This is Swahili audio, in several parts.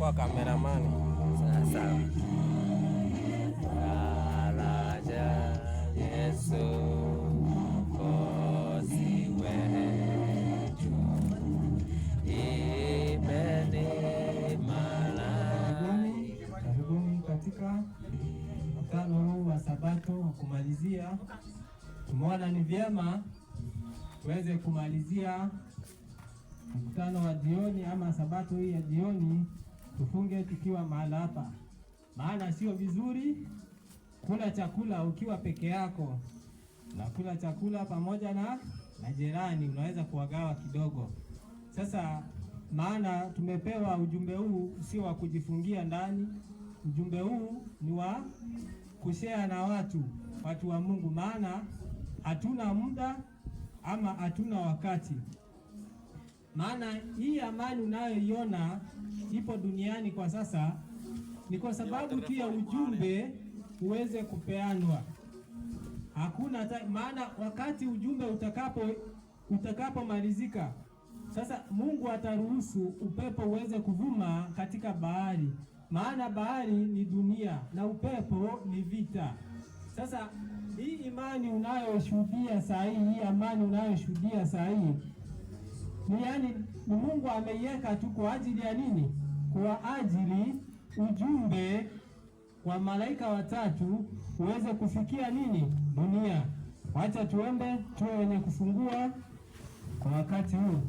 kwa kameramani. Sawa. Daraja Yesu Mwokozi wetu, imeni malaika. Karibuni katika mkutano huu wa Sabato wa kumalizia. Tumeona ni vyema tuweze kumalizia mkutano wa jioni ama Sabato hii ya jioni, tufunge tukiwa mahala hapa, maana sio vizuri kula chakula ukiwa peke yako, na kula chakula pamoja na jirani unaweza kuwagawa kidogo. Sasa maana tumepewa ujumbe huu sio wa kujifungia ndani, ujumbe huu ni wa kushare na watu wa Mungu, maana hatuna muda ama hatuna wakati. Maana hii amani unayoiona ipo duniani kwa sasa ni kwa sababu tu ya ujumbe uweze kupeanwa. Hakuna maana wakati ujumbe utakapomalizika, sasa Mungu ataruhusu upepo uweze kuvuma katika bahari, maana bahari ni dunia na upepo ni vita. Sasa hii imani unayoshuhudia saa hii, amani unayoshuhudia saa hii ni Mungu ameiweka tu kwa ajili ya nini? Kwa ajili ujumbe wa malaika watatu uweze kufikia nini? Dunia. Wacha tuombe, tuwe wenye kufungua kwa wakati huu.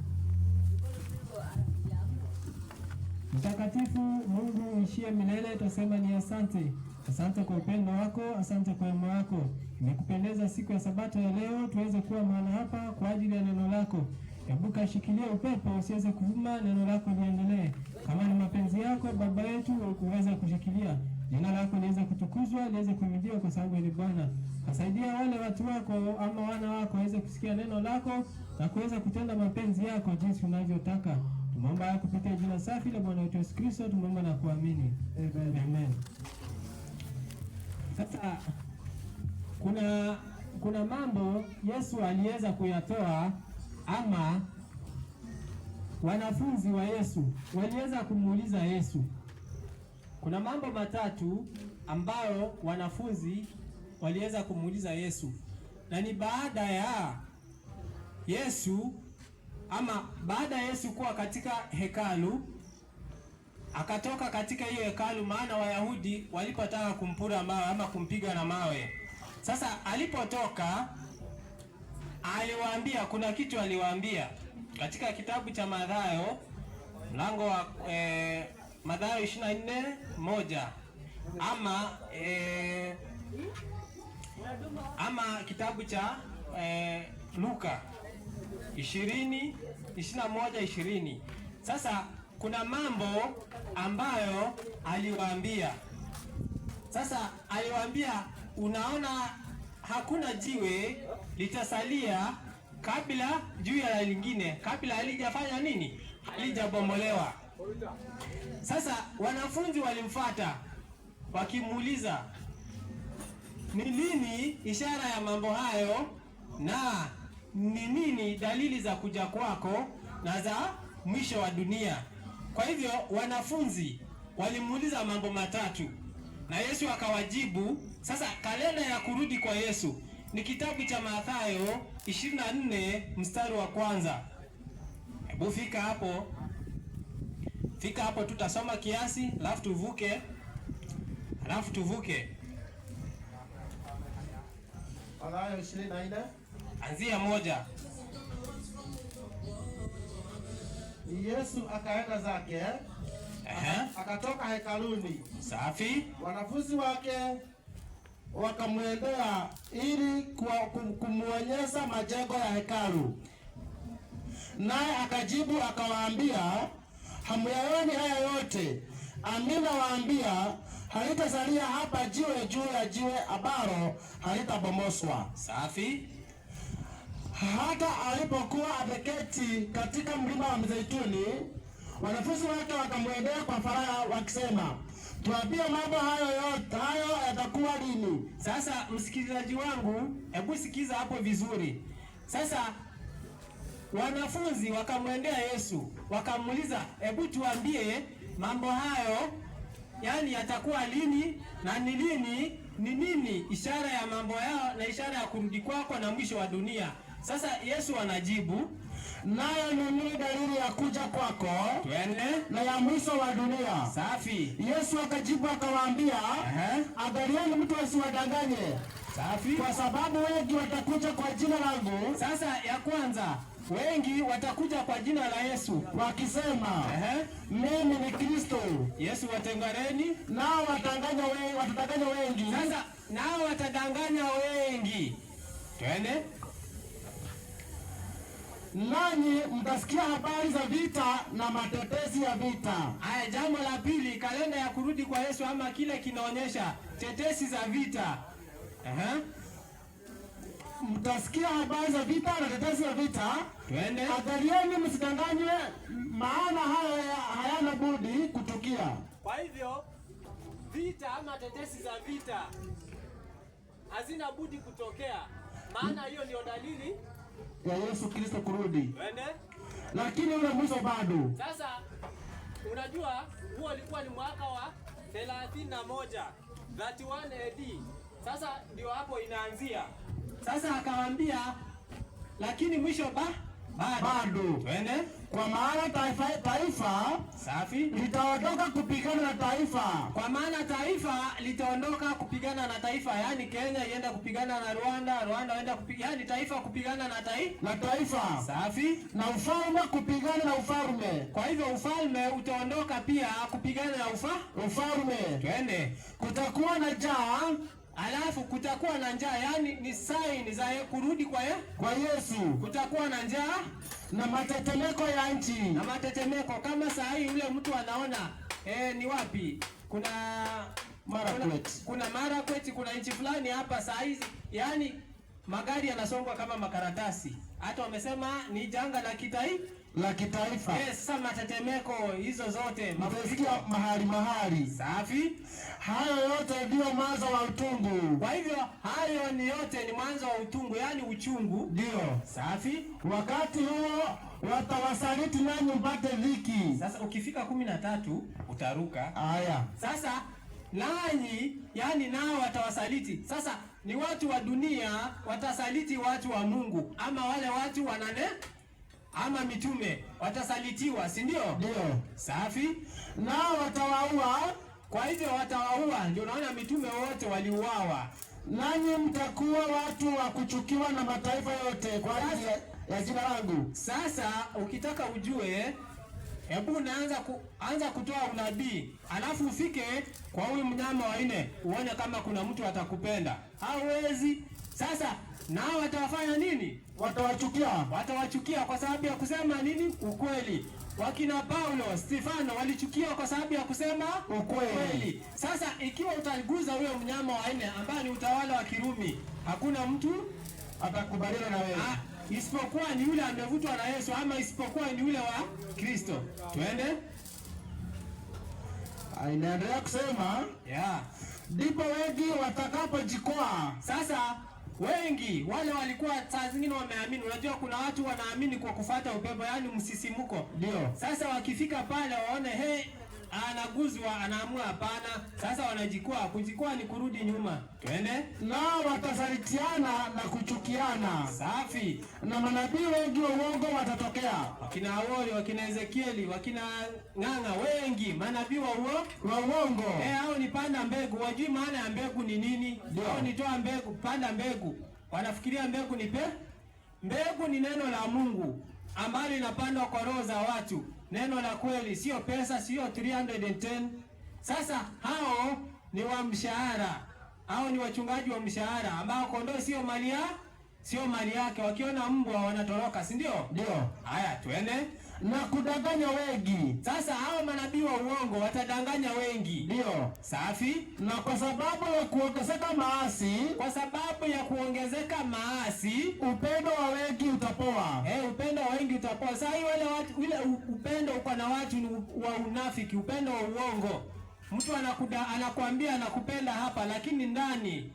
Mtakatifu Mungu uishie milele, tusema ni asante. Asante kwa upendo wako, asante kwa wema wako. Imekupendeza siku ya Sabato ya leo tuweze kuwa mahali hapa kwa ajili ya neno lako. Ebuka shikilia upepo usiweze kuvuma, neno lako liendelee. Kama ni mapenzi yako Baba yetu ukuweza kushikilia, jina lako liweze kutukuzwa, liweze kuhimidiwa kwa sababu ni Bwana. Kasaidia wale watu wako ama wana wako waweze kusikia neno lako na kuweza kutenda mapenzi yako jinsi unavyotaka. Tumeomba kupitia jina safi la Bwana wetu Yesu Kristo, tumeomba na kuamini. Amen. Amen. Sasa kuna mambo Yesu aliweza kuyatoa, ama wanafunzi wa Yesu waliweza kumuuliza Yesu. Kuna mambo matatu ambayo wanafunzi waliweza kumuuliza Yesu, na ni baada ya Yesu kuwa katika hekalu, akatoka katika hiyo hekalu, maana Wayahudi walipotaka kumpura mawe ama kumpiga na mawe. Sasa alipotoka aliwaambia, kuna kitu aliwaambia katika kitabu cha Mathayo mlango wa Mathayo 24:1 ama kitabu cha Luka 21:20. Sasa kuna mambo ambayo aliwaambia. Sasa aliwaambia, unaona hakuna jiwe litasalia kabla juu ya lingine, kabla halijafanya nini? Halijabomolewa. Sasa wanafunzi walimfuata wakimuuliza, ni nini ishara ya mambo hayo na ni nini dalili za kuja kwako na za mwisho wa dunia? Kwa hivyo wanafunzi walimuuliza mambo matatu na Yesu akawajibu. Sasa kalenda ya kurudi kwa Yesu ni kitabu cha Mathayo 24:1. Hebu fika hapo tutasoma kiasi alafu tuvuke. Mathayo 24 anzia 1. Yesu akaenda zake, akatoka hekaluni. Safi. Wanafunzi wake wakamwendea ili kumuonyesha majengo ya hekalu, naye akajibu akawaambia, hamyaoni haya yote? Amina waambia, halitasalia hapa jiwe juu ya jiwe ambalo halitabomoswa. Safi. Hata alipokuwa ameketi katika mlima wa Mzeituni, wanafunzi wake wakamwendea kwa faragha wakisema, tuambie mambo hayo yote, hayo yatakuwa lini? Sasa msikilizaji wangu, hebu sikiza hapo vizuri. Sasa wanafunzi wakamwendea Yesu wakamuuliza, hebu tuambie mambo hayo yani yatakuwa lini na ni lini, ni nini ishara ya mambo yao na ishara ya kurudi kwako na mwisho wa dunia? Sasa Yesu anajibu, nayo ni nini dalili ya kuja kwako twende na ya mwisho wa dunia? Safi. Yesu akajibu akawaambia, angalieni mtu asiwadanganye. Safi. Kwa sababu wengi watakuja kwa jina langu. Sasa ya kwanza, wengi watakuja kwa jina la Yesu wakisema, mimi ni Kristo. Yesu watengareni, nao watadanganya wengi. Sasa nao watadanganya wengi. Twende. Nanyi mtasikia habari za vita na matetesi ya vita. Haya, jambo la pili, kalenda ya kurudi kwa Yesu ama kile kinaonyesha tetesi za vita. Mtasikia habari za vita na tetesi ya vita. Twende. Angalieni msidanganywe, maana haya hayana budi kutukia. Kwa hivyo vita ama tetesi za vita hazina budi kutokea, maana hiyo ndio dalili ya Yesu Kristo kurudi. Twende. Lakini ule mwisho bado. Sasa unajua huo ulikuwa ni mwaka wa 31 AD. Sasa ndio hapo inaanzia. Sasa akamwambia lakini mwisho bado. Twende. Kwa maana taifa safi litaondoka kupigana na taifa. Kwa maana taifa litaondoka kupigana na taifa, yani Kenya ienda kupigana na Rwanda, Rwanda ienda kupigana, yani taifa kupigana na taifa. Safi. Na ufalme kupigana na ufalme. Kwa hivyo ufalme utaondoka pia kupigana na ufalme. Twende. Kutakuwa na njaa. Alafu kutakuwa na njaa, yani ni sign za kurudi kwa Yesu. Kutakuwa na njaa na matetemeko ya nchi. Na matetemeko kama saa hii yule mtu anaona ni wapi? Kuna Marakwet, kuna nchi fulani hapa saa hizi, yani magari yanasongwa kama makaratasi. Hata wamesema ni janga la kitaifa. Sasa matetemeko hizo zote mafuriko mahali. Safi. Hayo yote ndio mwanzo wa utungu. Kwa hivyo hayo ni yote ni mwanzo wa utungu, yani uchungu. Ndio. Safi. Wakati huo watawasaliti nanyi mpate dhiki. Sasa ukifika 13 utaruka. Haya. Sasa nanyi, yani nao watawasaliti. Sasa ni watu wa dunia watasaliti watu wa Mungu, ama wale watu wanane ama mitume watasalitiwa, si ndio? Ndio. Safi. Nao watawaua. Kwa hivyo watawaua, ndio naona mitume wote waliuawa. Nanyi mtakuwa watu wa kuchukiwa na mataifa yote kwa ajili ya jina langu. Sasa ukitaka ujue, hebu anza kutoa unabii, alafu ufike kwa huyu mnyama wa 4 uone kama kuna mtu atakupenda. Hawezi. Sasa nao watawafanya nini? Watawachukia kwa sababu ya kusema nini? Ukweli. Wakina Paulo, Stefano walichukiwa kwa sababu ya kusema ukweli. Sasa ikiwa utaguza huyo mnyama wa 4 ambaye ni utawala wa Kirumi, hakuna mtu atakubaliana na wewe. Isipokuwa ni yule amevutwa na Yesu, ama isipokuwa ni yule wa Kristo. Twende. Inaendelea kusema, ndipo wengi watakapojikwaa. Sasa wengi wale walikuwa saa zingine wameamini. Unajua kuna watu wanaamini kwa kufuata upepo, yani msisimuko. Ndio. Sasa wakifika pale waone anaguzwa, anaamua hapana. Sasa wanajikwaa. Kujikwaa ni kurudi nyuma. Twende. Nao watasalitiana na kuchukiana. Safi. Na manabii wengi wa uongo watatokea. Wakina Awori, wakina Ezekieli, wakina Ng'ang'a, wengi manabii wa uongo. Hao ni panda mbegu. Wajui maana ya mbegu ni nini? Hao ni toa mbegu, panda mbegu. Wanafikiria mbegu ni mbegu ni neno la Mungu ambalo linapandwa kwa roho za watu. Neno la kweli, sio pesa, sio 310. Sasa hao ni wa mshahara. Hao ni wachungaji wa mshahara ambao kondoo sio mali yake. Wakiona mbwa wanatoroka, si ndio? Ndio. Haya, twende. Na kudanganya wengi. Sasa hao manabii wa uongo watadanganya wengi. Ndio. Safi. Na kwa sababu ya kuongezeka maasi, upendo wa wengi utapoa. Upendo wa wengi utapoa. Sasa wale watu, ile upendo uko na watu ni wa unafiki, upendo wa uongo. Mtu anakuambia anakupenda hapa, lakini ndani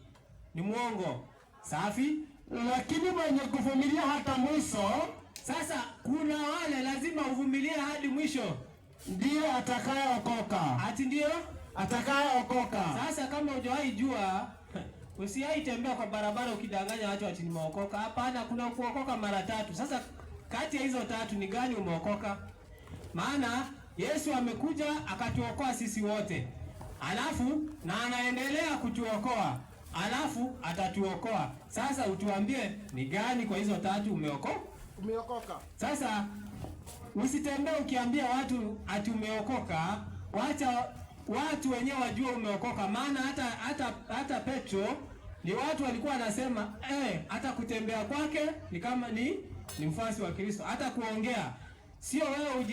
ni muongo. Safi. Lakini mwenye kuvumilia hata mwisho. Sasa kuna wale lazima uvumilie hadi mwisho. ndiye atakayeokoka. Ati ndio Atakayeokoka. sasa. Kama hujawahi jua, usiwahi tembea kwa barabara ukidanganya watu ati nimeokoka. Hapana, kuna kuokoka mara tatu. Sasa kati ya hizo tatu ni gani umeokoka? Maana Yesu amekuja akatuokoa sisi wote, alafu na anaendelea kutuokoa, alafu atatuokoa. Sasa utuambie ni gani kwa hizo tatu umeokoka? Sasa usitembee ukiambia watu ati umeokoka. Wacha watu wenyewe wajue umeokoka. Maana hata Petro ni watu walikuwa wanasema hata kutembea kwake ni kama ni mfuasi wa Kristo, hata kuongea. Sio wewe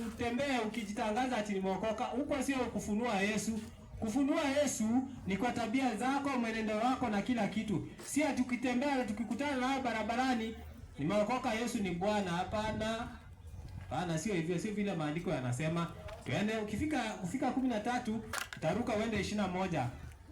utembee ukijitangaza ati nimeokoka. Huko sio kufunua Yesu. Kufunua Yesu ni kwa tabia zako, mwenendo wako na kila kitu. Si ati ukitembea na tukikutana nawe barabarani nimeokoka, Yesu ni Bwana. Hapana. Hapana, sio hivyo, sio vile maandiko yanasema. Twende kufika 13 utaruka uende 21.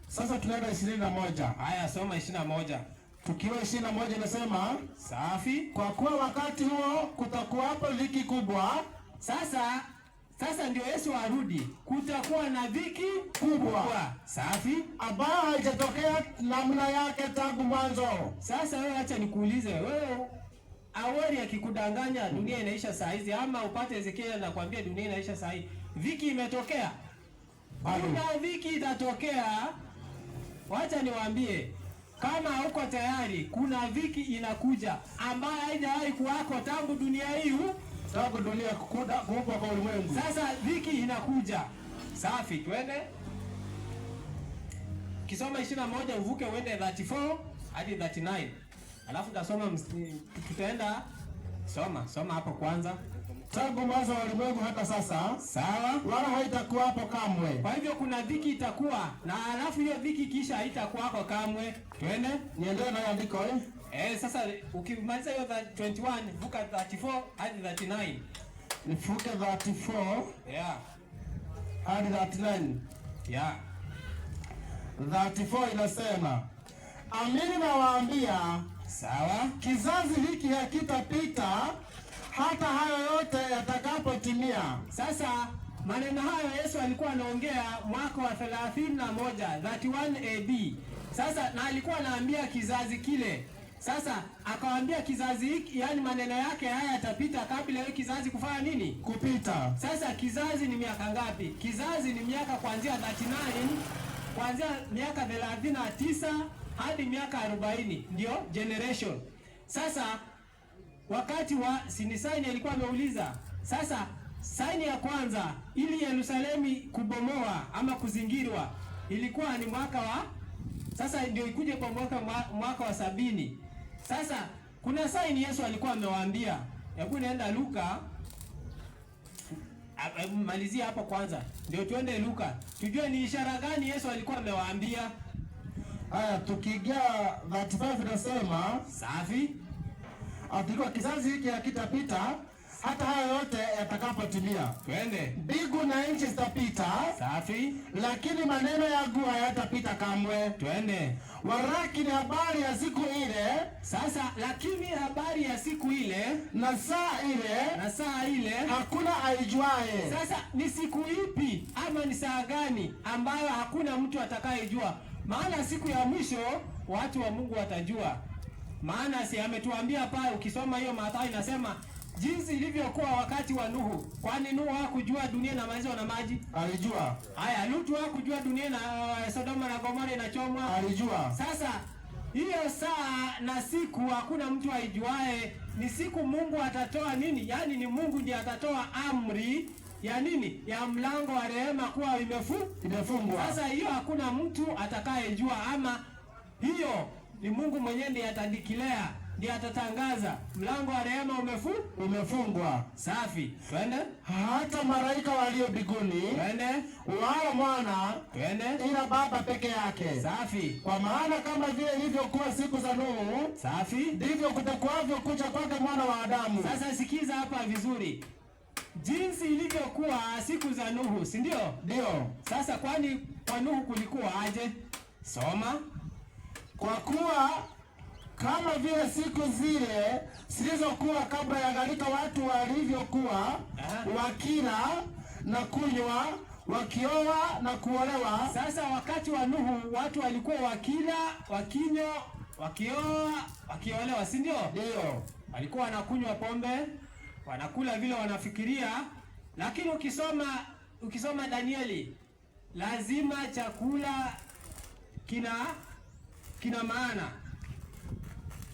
Sasa tunaenda 21. Haya, soma 21. Tukiwa 21 inasema, safi, kwa kuwa wakati huo kutakuwapo dhiki kubwa. Sasa ndio Yesu arudi, kutakuwa na dhiki kubwa. Safi, ambayo haijatokea namna yake tangu mwanzo. Sasa wewe acha nikuulize, wewe awali akikudanganya dunia inaisha saa hizi, ama upate Ezekiel anakuambia dunia inaisha saa hii, dhiki imetokea? Kuna dhiki itatokea. Wacha niwaambie, kama hauko tayari, kuna dhiki inakuja ambayo haijawahi kuwako tangu dunia hii, tangu dunia kuumbwa kwa ulimwengu. Sasa dhiki inakuja. Safi, twende. Kisoma 21 uvuke uende 34 hadi 39. Alafu tutasoma, tutaenda soma hapo kwanza. Tangu mwanzo wa ulimwengu hata sasa, sawa, wala haitakuwa hapo kamwe. Kwa hivyo kuna dhiki itakuwa, na alafu hiyo dhiki kisha haitakuwa hapo kamwe. Twende, niendelee na andiko sasa ukimaliza hiyo 21 vuka 34 hadi 39. Nifuke 34 hadi 39. 34 inasema, amini nawaambia, sawa, kizazi hiki hakitapita hata hayo yote yatakapotimia. Sasa maneno hayo Yesu alikuwa anaongea mwaka wa 31 AD. Sasa na alikuwa anaambia kizazi kile. Sasa akawaambia kizazi hiki, yani maneno yake haya yatapita kabla ya kizazi kufanya nini? Kupita. Sasa kizazi ni miaka ngapi? Kizazi ni miaka kuanzia 39, kuanzia miaka 39 hadi miaka 40 ndio generation. Sasa wakati wa Sinisaini alikuwa ameuliza, sasa saini ya kwanza ili Yerusalemu kubomoa ama kuzingirwa ilikuwa ni mwaka wa, sasa ndio ikuje kwa mwaka wa 70. Sasa kuna saini Yesu alikuwa amewaambia. Hebu naenda Luka, malizia hapo kwanza ndio tuende Luka tujue ni ishara gani Yesu alikuwa amewaambia. Haya, tukiingia 35 tunasema, safi, atikwa kizazi hiki hakitapita hata hayo yote yatakapotimia. Twende. Mbingu na nchi zitapita, safi, lakini maneno yangu hayatapita kamwe. Twende. Walakini habari ya siku ile, sasa lakini habari ya siku ile na saa ile hakuna aijuaye. Sasa ni siku ipi ama ni saa gani ambayo hakuna mtu atakayejua? Maana siku ya mwisho watu wa Mungu watajua. Maana si ametuambia pale, ukisoma hiyo Mathayo inasema jinsi ilivyokuwa wakati wa Nuhu. Kwani Nuhu hakujua dunia na maziwa na maji? Alijua. Haya, Lutu hakujua dunia na Sodoma na Gomora inachomwa? Alijua. Sasa hiyo saa na siku hakuna mtu aijuae. Ni siku Mungu atatoa nini? Yaani ni Mungu ndiye atatoa amri ya nini? Ya mlango wa rehema kuwa imefungwa. Sasa hiyo hakuna mtu atakayejua, ama hiyo ni Mungu mwenyewe ndiye atadikilea, ndiye atatangaza mlango wa rehema umefungwa. Safi, twende. Hata malaika walio mbinguni, twende, wala mwana, twende, ila Baba peke yake. Safi. Kwa maana kama vile ilivyokuwa siku za Nuhu, safi, ndivyo kutakuwavyo kuja kwake Mwana wa Adamu. Sasa sikiza hapa vizuri, jinsi ilivyokuwa siku za Nuhu, si ndio? Ndio. Sasa kwani kwa Nuhu kulikuwa aje? Soma. Kwa kuwa kama vile siku zile zilizokuwa kabla ya gharika watu walivyokuwa wakila na kunywa, wakioa na kuolewa. Sasa wakati wa Nuhu watu walikuwa wakila, wakinywa, wakioa, wakiolewa, si ndio? Ndio. Walikuwa wanakunywa pombe, wanakula vile wanafikiria, lakini ukisoma Danieli, lazima chakula kina maana.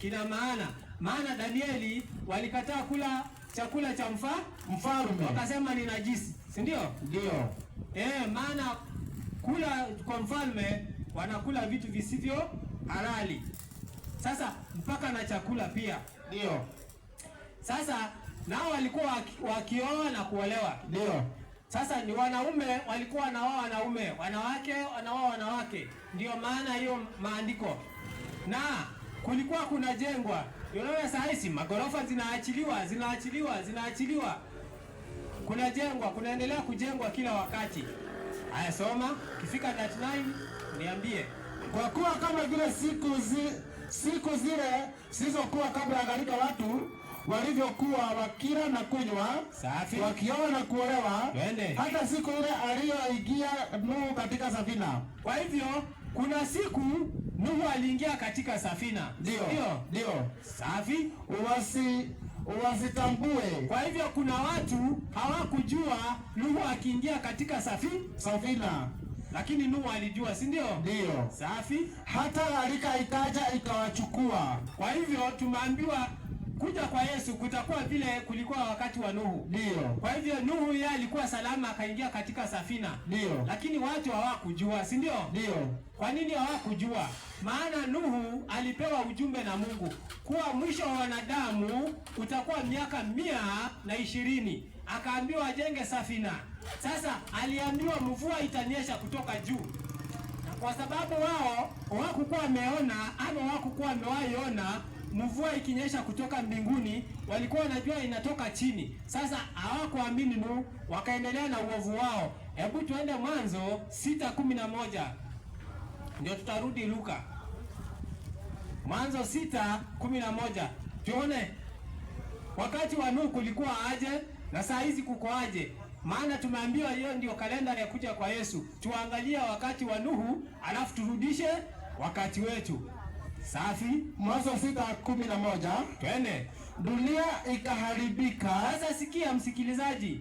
Kina maana. Maana Danieli walikataa kula chakula cha mfalme. Wakasema ni najisi, si ndio? Ndio. Maana kula kwa mfalme wanakula vitu visivyo halali. Sasa mpaka na chakula pia. Ndio. Sasa nao walikuwa wakioa na kuolewa. Ndio. Sasa ni wanaume walikuwa wanaoa wanaume, wanawake wanaoa wanawake. Ndio maana hiyo maandiko. Na kulikuwa kunajengwa. Unaona saa hizi magorofa zinaachiliwa. Kunajengwa, kunaendelea kujengwa kila wakati. Haya, soma kifika 39 niambie. Kwa kuwa kama vile siku zile zilizokuwa kabla ya gharika watu walivyokuwa wakila na kunywa, safi, wakioa na kuolewa, hata siku ile aliyoingia Nuhu katika safina. Kwa hivyo kuna siku Nuhu aliingia katika safina. Ndio. Safi. Uwasitambue. Kwa hivyo kuna watu hawakujua Nuhu akiingia katika safina. Lakini Nuhu alijua, si ndio? Ndio. Safi. Hata gharika ikaja ikawachukua. Kwa hivyo tumeambiwa kuja kwa Yesu kutakuwa vile kulikuwa wakati wa Nuhu. Ndio. Kwa hivyo Nuhu yeye alikuwa salama akaingia katika safina. Ndio. Lakini watu hawakujua, si ndio? Ndio. Kwa nini hawakujua? Maana Nuhu alipewa ujumbe na Mungu kuwa mwisho wa wanadamu utakuwa miaka 120. Akaambiwa ajenge safina. Sasa aliambiwa mvua itanyesha kutoka juu. Na kwa sababu wao hawakukuwa wameona ama hawakukuwa wamewaiona mvua ikinyesha kutoka mbinguni, walikuwa wanajua inatoka chini. Sasa hawakuamini Nuhu, wakaendelea na uovu wao. Hebu tuende Mwanzo 6:11. Ndio tutarudi Luka. Mwanzo 6:11. Tuone wakati wa Nuhu kulikuwa aje na saa hizi kuko aje. Maana tumeambiwa hiyo ndio kalenda ya kuja kwa Yesu. Tuangalie wakati wa Nuhu alafu turudishe wakati wetu. Safi. Mwanzo 6:11. Twende. Dunia ikaharibika. Sasa sikia msikilizaji.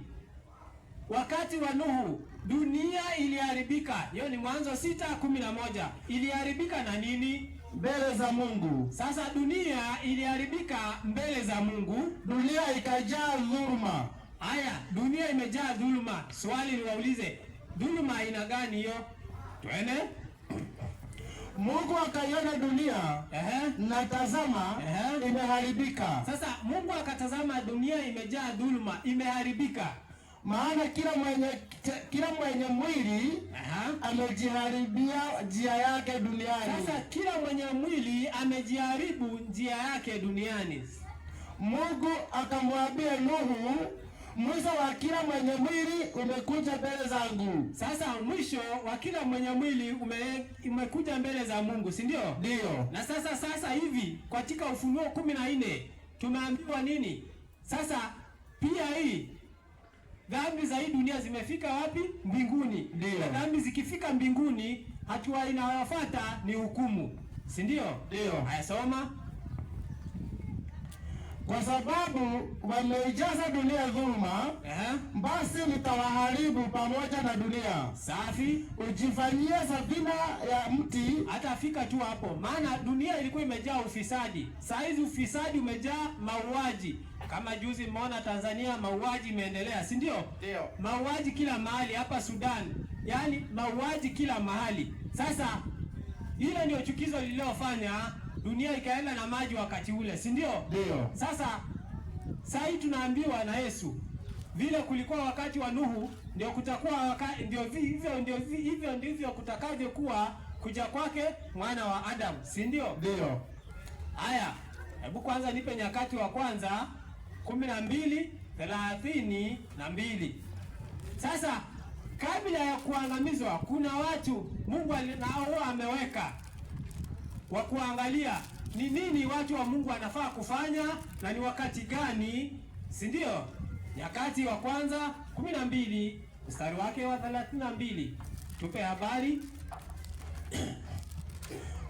Wakati wa Nuhu dunia iliharibika. Hiyo ni Mwanzo 6:11. Iliharibika na nini? Mbele za Mungu. Sasa dunia iliharibika mbele za Mungu. Dunia ikajaa dhuluma. Haya, dunia imejaa dhuluma. Swali niwaulize, dhuluma aina gani hiyo? Twende. Mungu akaiona dunia, na tazama, imeharibika. Sasa Mungu akatazama dunia imejaa dhuluma, imeharibika. Maana kila mwenye mwili amejiharibia njia yake duniani. Sasa kila mwenye mwili amejiharibu njia yake duniani. Mungu akamwambia Nuhu, mwisho wa kila mwenye mwili umekuja mbele zangu. Sasa mwisho wa kila mwenye mwili umekuja mbele za Mungu, si ndio? Ndio. Na sasa hivi katika Ufunuo 14 tumeambiwa nini? Sasa pia hii dhambi za hii dunia zimefika wapi? Mbinguni. Ndio. Na dhambi zikifika mbinguni, hatua inayofuata ni hukumu, si ndio? Ndio. Haya, soma. Kwa sababu wameijaza dunia dhuluma, basi nitawaharibu pamoja na dunia. Safi. Ujifanyie safina ya mti. Hatafika tu hapo, maana dunia ilikuwa imejaa ufisadi. Saa hizi ufisadi umejaa, mauaji. Kama juzi mmeona Tanzania mauaji imeendelea, si ndio? Ndio. Mauaji kila mahali, hapa Sudan. Yaani mauaji kila mahali. Sasa hilo ndio chukizo lililofanya dunia ikaenda na maji wakati ule, si ndio? Ndio. Sasa hii tunaambiwa na Yesu vile kulikuwa wakati wa Nuhu, ndio kutakuwa hivyo ndivyo kutakavyokuwa kuja kwake mwana wa Adamu, si ndio? Ndio. Haya, hebu kwanza nipe Nyakati wa kwanza 12:32. Sasa kabla ya kuangamizwa kuna watu Mungu nao ameweka wa kuangalia ni nini watu wa Mungu wanafaa kufanya na ni wakati gani, si ndio? Nyakati wa kwanza 12 mstari wake wa 32. Tupe habari.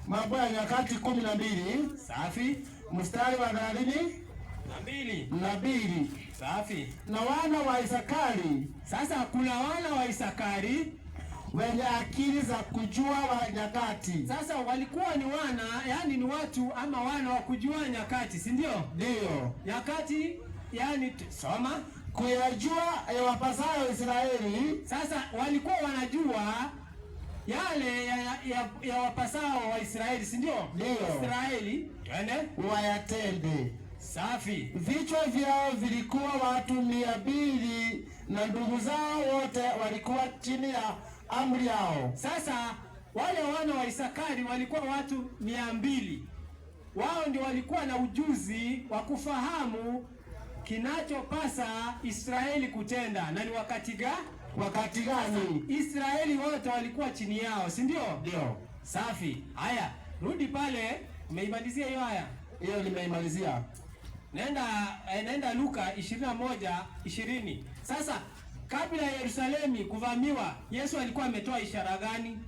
Mambo ya Nyakati 12. Safi. Mstari wa 32. Safi. Na wana wa Isakari. Sasa kuna wana wa Isakari wenye akili za kujua wa nyakati. Sasa walikuwa ni wana, yani ni watu ama wana wa kujua nyakati, si ndio? Ndio. Nyakati yani soma kuyajua yawapasayo Israeli. Sasa walikuwa wanajua yale ya wapasao wa Israeli, si ndio? Ndio. Israeli twende wayatende. Safi. Vichwa vyao vilikuwa watu 200 na ndugu zao wote walikuwa chini ya amri yao. Sasa wale wana wa Isakari walikuwa watu 200. Wao ndio walikuwa na ujuzi wa kufahamu kinachopasa Israeli kutenda na ni wakati gani. Israeli wote walikuwa chini yao, si ndio? Ndio. Safi. Haya, rudi pale, umeimalizia hiyo haya? Hiyo nimeimalizia. Nenda Luka 21:20. Sasa kabla ya Yerusalemu kuvamiwa, Yesu alikuwa ametoa ishara gani?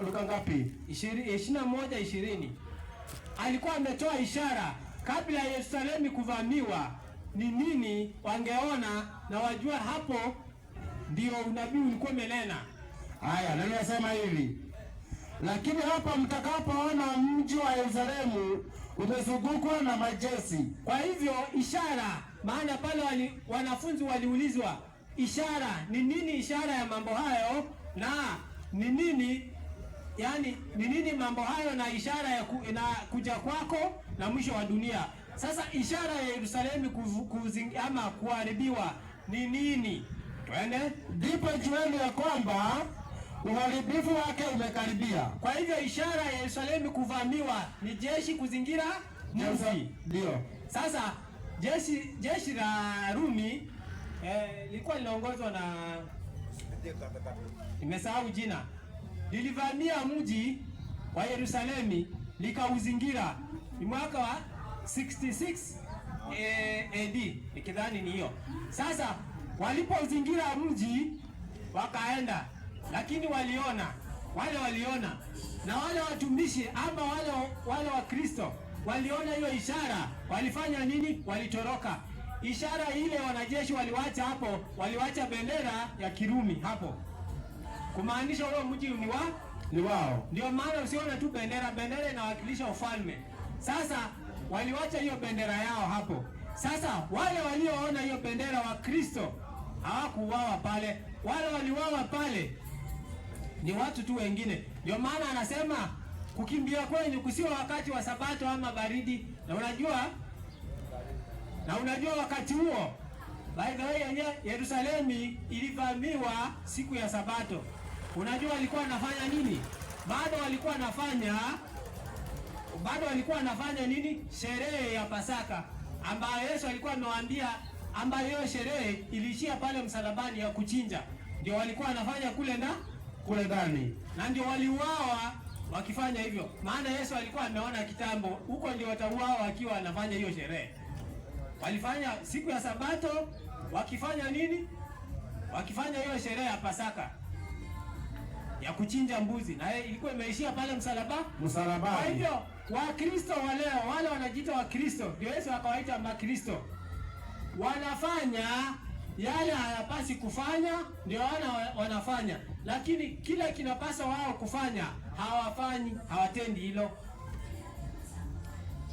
Luka ngapi? 21:20. Alikuwa ametoa ishara kabla ya Yerusalemu kuvamiwa, ni nini wangeona na wajua hapo ndio unabii ulikuwa umenena. Haya, nani nasema hivi? Lakini hapa mtakapoona mji wa Yerusalemu umezungukwa na majeshi. Kwa hivyo ishara, maana pale wanafunzi waliulizwa ishara ni nini, ishara ya mambo hayo na ni nini, yani ni nini mambo hayo na ishara ya kuja kwako na mwisho wa dunia. Sasa ishara ya Yerusalemu ama kuharibiwa ni nini? Twende. Ndipo jueni ya kwamba uharibifu wake umekaribia. Kwa hivyo ishara ya Yerusalemu kuvamiwa ni jeshi kuzingira mji. Ndio. Sasa jeshi la Rumi lilikuwa linaongozwa na nimesahau jina. Lilivamia mji wa Yerusalemu likauzingira. Ni mwaka wa 66 AD nikidhani ni hiyo. Sasa walipozingira mji wakaenda, lakini waliona na wale watumishi ama wale wa Kristo waliona hiyo ishara, walifanya nini? Walitoroka. Ishara ile wanajeshi waliwacha hapo, waliwacha bendera ya Kirumi hapo, kumaanisha huo mji ni wao. Ndio maana usiona tu bendera inawakilisha ufalme. Sasa waliwacha hiyo bendera yao hapo. Sasa wale walioona hiyo bendera wa Kristo hawakuuawa pale, wale waliuawa pale ni watu tu wengine. Ndio maana anasema kukimbia kwenu kusiwa wakati wa Sabato ama baridi. Na unajua wakati huo, by the way, Yerusalemu ilivamiwa siku ya Sabato. Unajua walikuwa wanafanya nini? Bado walikuwa wanafanya nini? Sherehe ya Pasaka ambayo Yesu alikuwa amewaambia, ambayo hiyo sherehe ilishia pale msalabani ya kuchinja. Ndio walikuwa wanafanya kule ndani. Na ndio waliuawa wakifanya hivyo. Maana Yesu alikuwa ameona kitambo huko ndio watauawa wakiwa wanafanya hiyo sherehe. Walifanya siku ya Sabato wakifanya nini? Wakifanya hiyo sherehe ya Pasaka ya kuchinja mbuzi, na ilikuwa imeishia pale msalabani. Kwa hivyo Wakristo wale wanajiita Wakristo, ndio Yesu akawaita Makristo, wanafanya yale hayapasi kufanya, ndio wanafanya, lakini kila kinapasa wao kufanya hawafanyi, hawatendi hilo.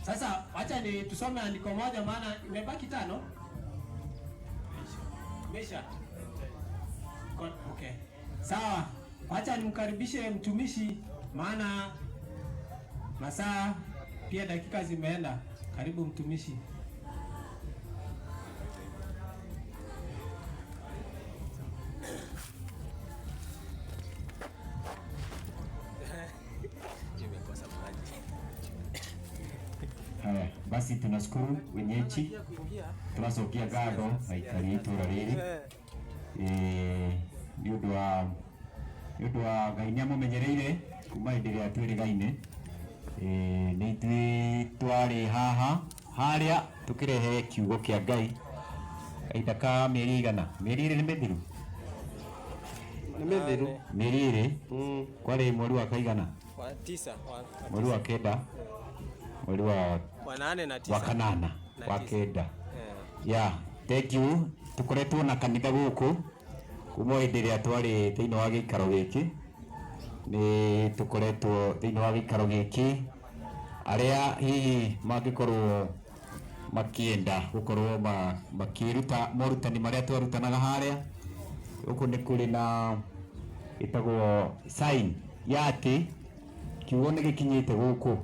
Sasa acha ni tusome andiko moja, maana imebaki 5. Mesha. Okay. Sawa. Acha nimkaribishe mtumishi, maana masaa pia dakika zimeenda. Karibu mtumishi. Haya, basi tunashukuru wenyeji, tunacokia ngatho aikari itura riri ni undu wa Ngai nĩ amũmenyereire kuma hĩndĩ ĩrĩa twĩrĩgaine. Nĩ ithuĩ twarĩ haha harĩa tũkĩrehe kiugo kĩa Ngai kahinda ka mĩeri igana, mĩeri ĩrĩ nĩ mĩthiru Nimethiru. Mirire. Kwari mweri wa kaigana? Wa 9. Mweri wa kenda. Mweri wa 8 na 9. Wa kanana. Wa kenda. Yeah, thank you. Tukoretwo na kanitha guku kuma hĩndĩ ĩrĩa twarĩ thĩinĩ wa gĩikaro gĩkĩ. Nĩ tukoretwo thĩinĩ wa gĩikaro gĩkĩ arĩa hihi mangĩkorwo makienda gukorwo makiruta morutani marĩa twarutanaga harĩa. Gũkũ nĩ kũrĩ na ĩtagwo sign ya atĩ kiugo nĩ gĩkinyĩte gũkũ.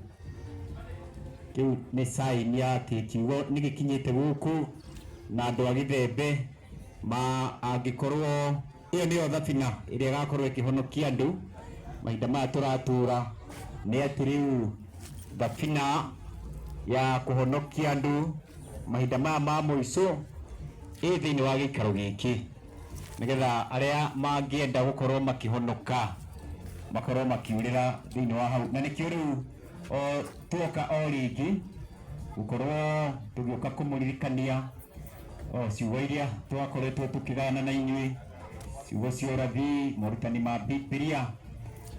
Kĩu nĩ sign ya atĩ kiugo nĩ gĩkinyĩte gũkũ, na andũ a Gĩthembe angĩkorwo ĩyo nĩyo thabina ĩrĩa ĩgakorwo ĩkĩhonokia andũ mahinda maya tũratũra. Nĩ atĩ rĩu thabina ya kũhonokia andũ mahinda maya ma mũico ĩ thĩinĩ wa gĩikaro gĩkĩ, nĩgetha arĩa mangĩenda gũkorwo makĩhonoka makorwo makiurĩra thĩinĩ wa hau. Na nĩkĩo rĩu tuoka o rĩngĩ gũkorwo tũgĩũka kũmũririkania ciugo iria twakoretwo tũkĩgayana na inyuĩ, ciugo cia ũrathi, morutani ma Biblia,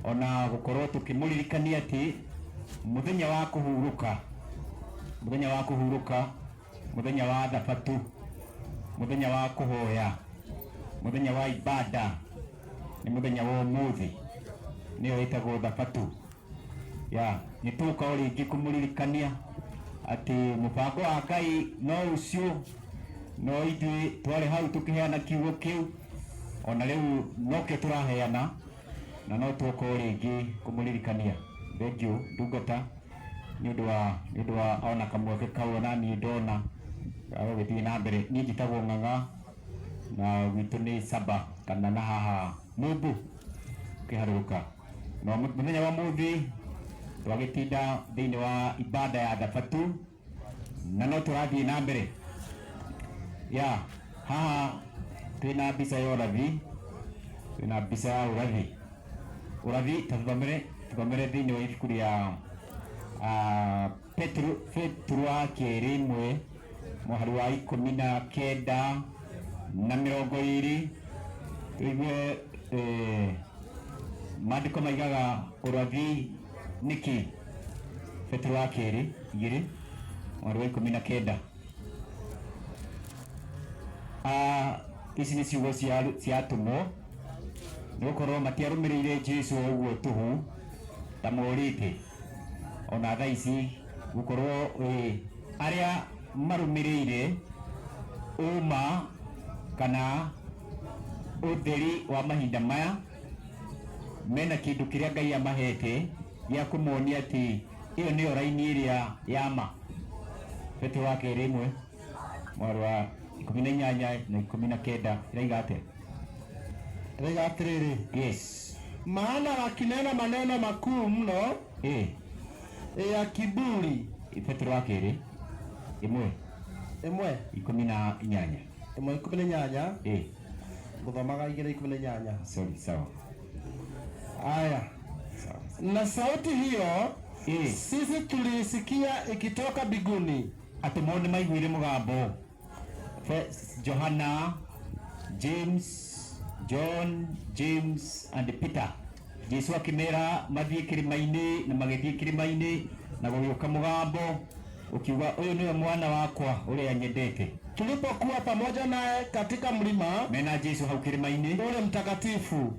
ona gũkorwo tũkĩmũririkania atĩ mũthenya wa kũhurũka, mũthenya wa thabatu, mũthenya wa kũhoya, mũthenya wa ibada nĩ mũthenya wa ũmũthĩ, nĩyo ĩtagwo thabatu. Nĩ tũka o rĩngĩ kũmũririkania atĩ mũbango wa Ngai no ũcio, no ithuĩ twarĩ hau tũkĩheana kiugo kĩu, ona rĩu nokĩo tũraheana, na no tũka o rĩngĩ kũmũririkania. Thank you ndungata nĩ ũndũ wa ona kamweke kau ona niĩ ndona gagũgĩthiĩ na mbere. Niĩ njĩtagwo Ng'ang'a na gwitũ nĩ Saba kana na haha Mũmbu kĩharũrũka. No mũthenya wa mũthĩ twagĩtinda thĩinĩ wa ibada ya thabatu, na no tũrathiĩ na mbere. Haha twĩna mbica ya ũrathi, twĩna mbica ya ũrathi. Ta tũthomere thĩinĩ wa ibuku rĩa Petro wa kerĩ 1 mũhari wa 19 na 20. Tũigue maandĩko maigaga ũrathi nĩkĩ. Petro wa kerĩ 2 mũhari wa 19. Ici nĩ ciugo cia atũmwo, nĩgũkorwo matiarũmĩrĩire Jesũ ũguo tũhũ ta morĩte. Ona thaa ici gũkorwo arĩa marũmĩrĩire ũma kana ũtheri wa mahinda maya mena kĩndũ kĩrĩa Ngai amahete gĩa kũmonia atĩ ĩyo nĩyo raini ĩrĩa ya ma. Petro wa kerĩ 1 mweri wa 18 na 19 ĩraiga atĩa? Ĩraiga atĩrĩrĩ. Yes. Maana wakinena maneno makuu mno ya kiburi. Petro wa kerĩ 1 18. 18. Gũthomaga 2:18. Sorry, sawa. Aya. Na sauti hiyo sisi tulisikia ikitoka mbinguni. Atĩ mone maiguire mũgambo. John, James and Peter. Jesu akĩmera mathiĩ kĩrĩma-inĩ, na magĩthiĩ kĩrĩma-inĩ na gũgĩũka mũgambo ukiuga ũyũ nĩwe mwana wakwa ũrĩa nyendete. Tulipokuwa pamoja naye katika mlima, mena Jesu hau kĩrĩma-inĩ ule mtakatifu,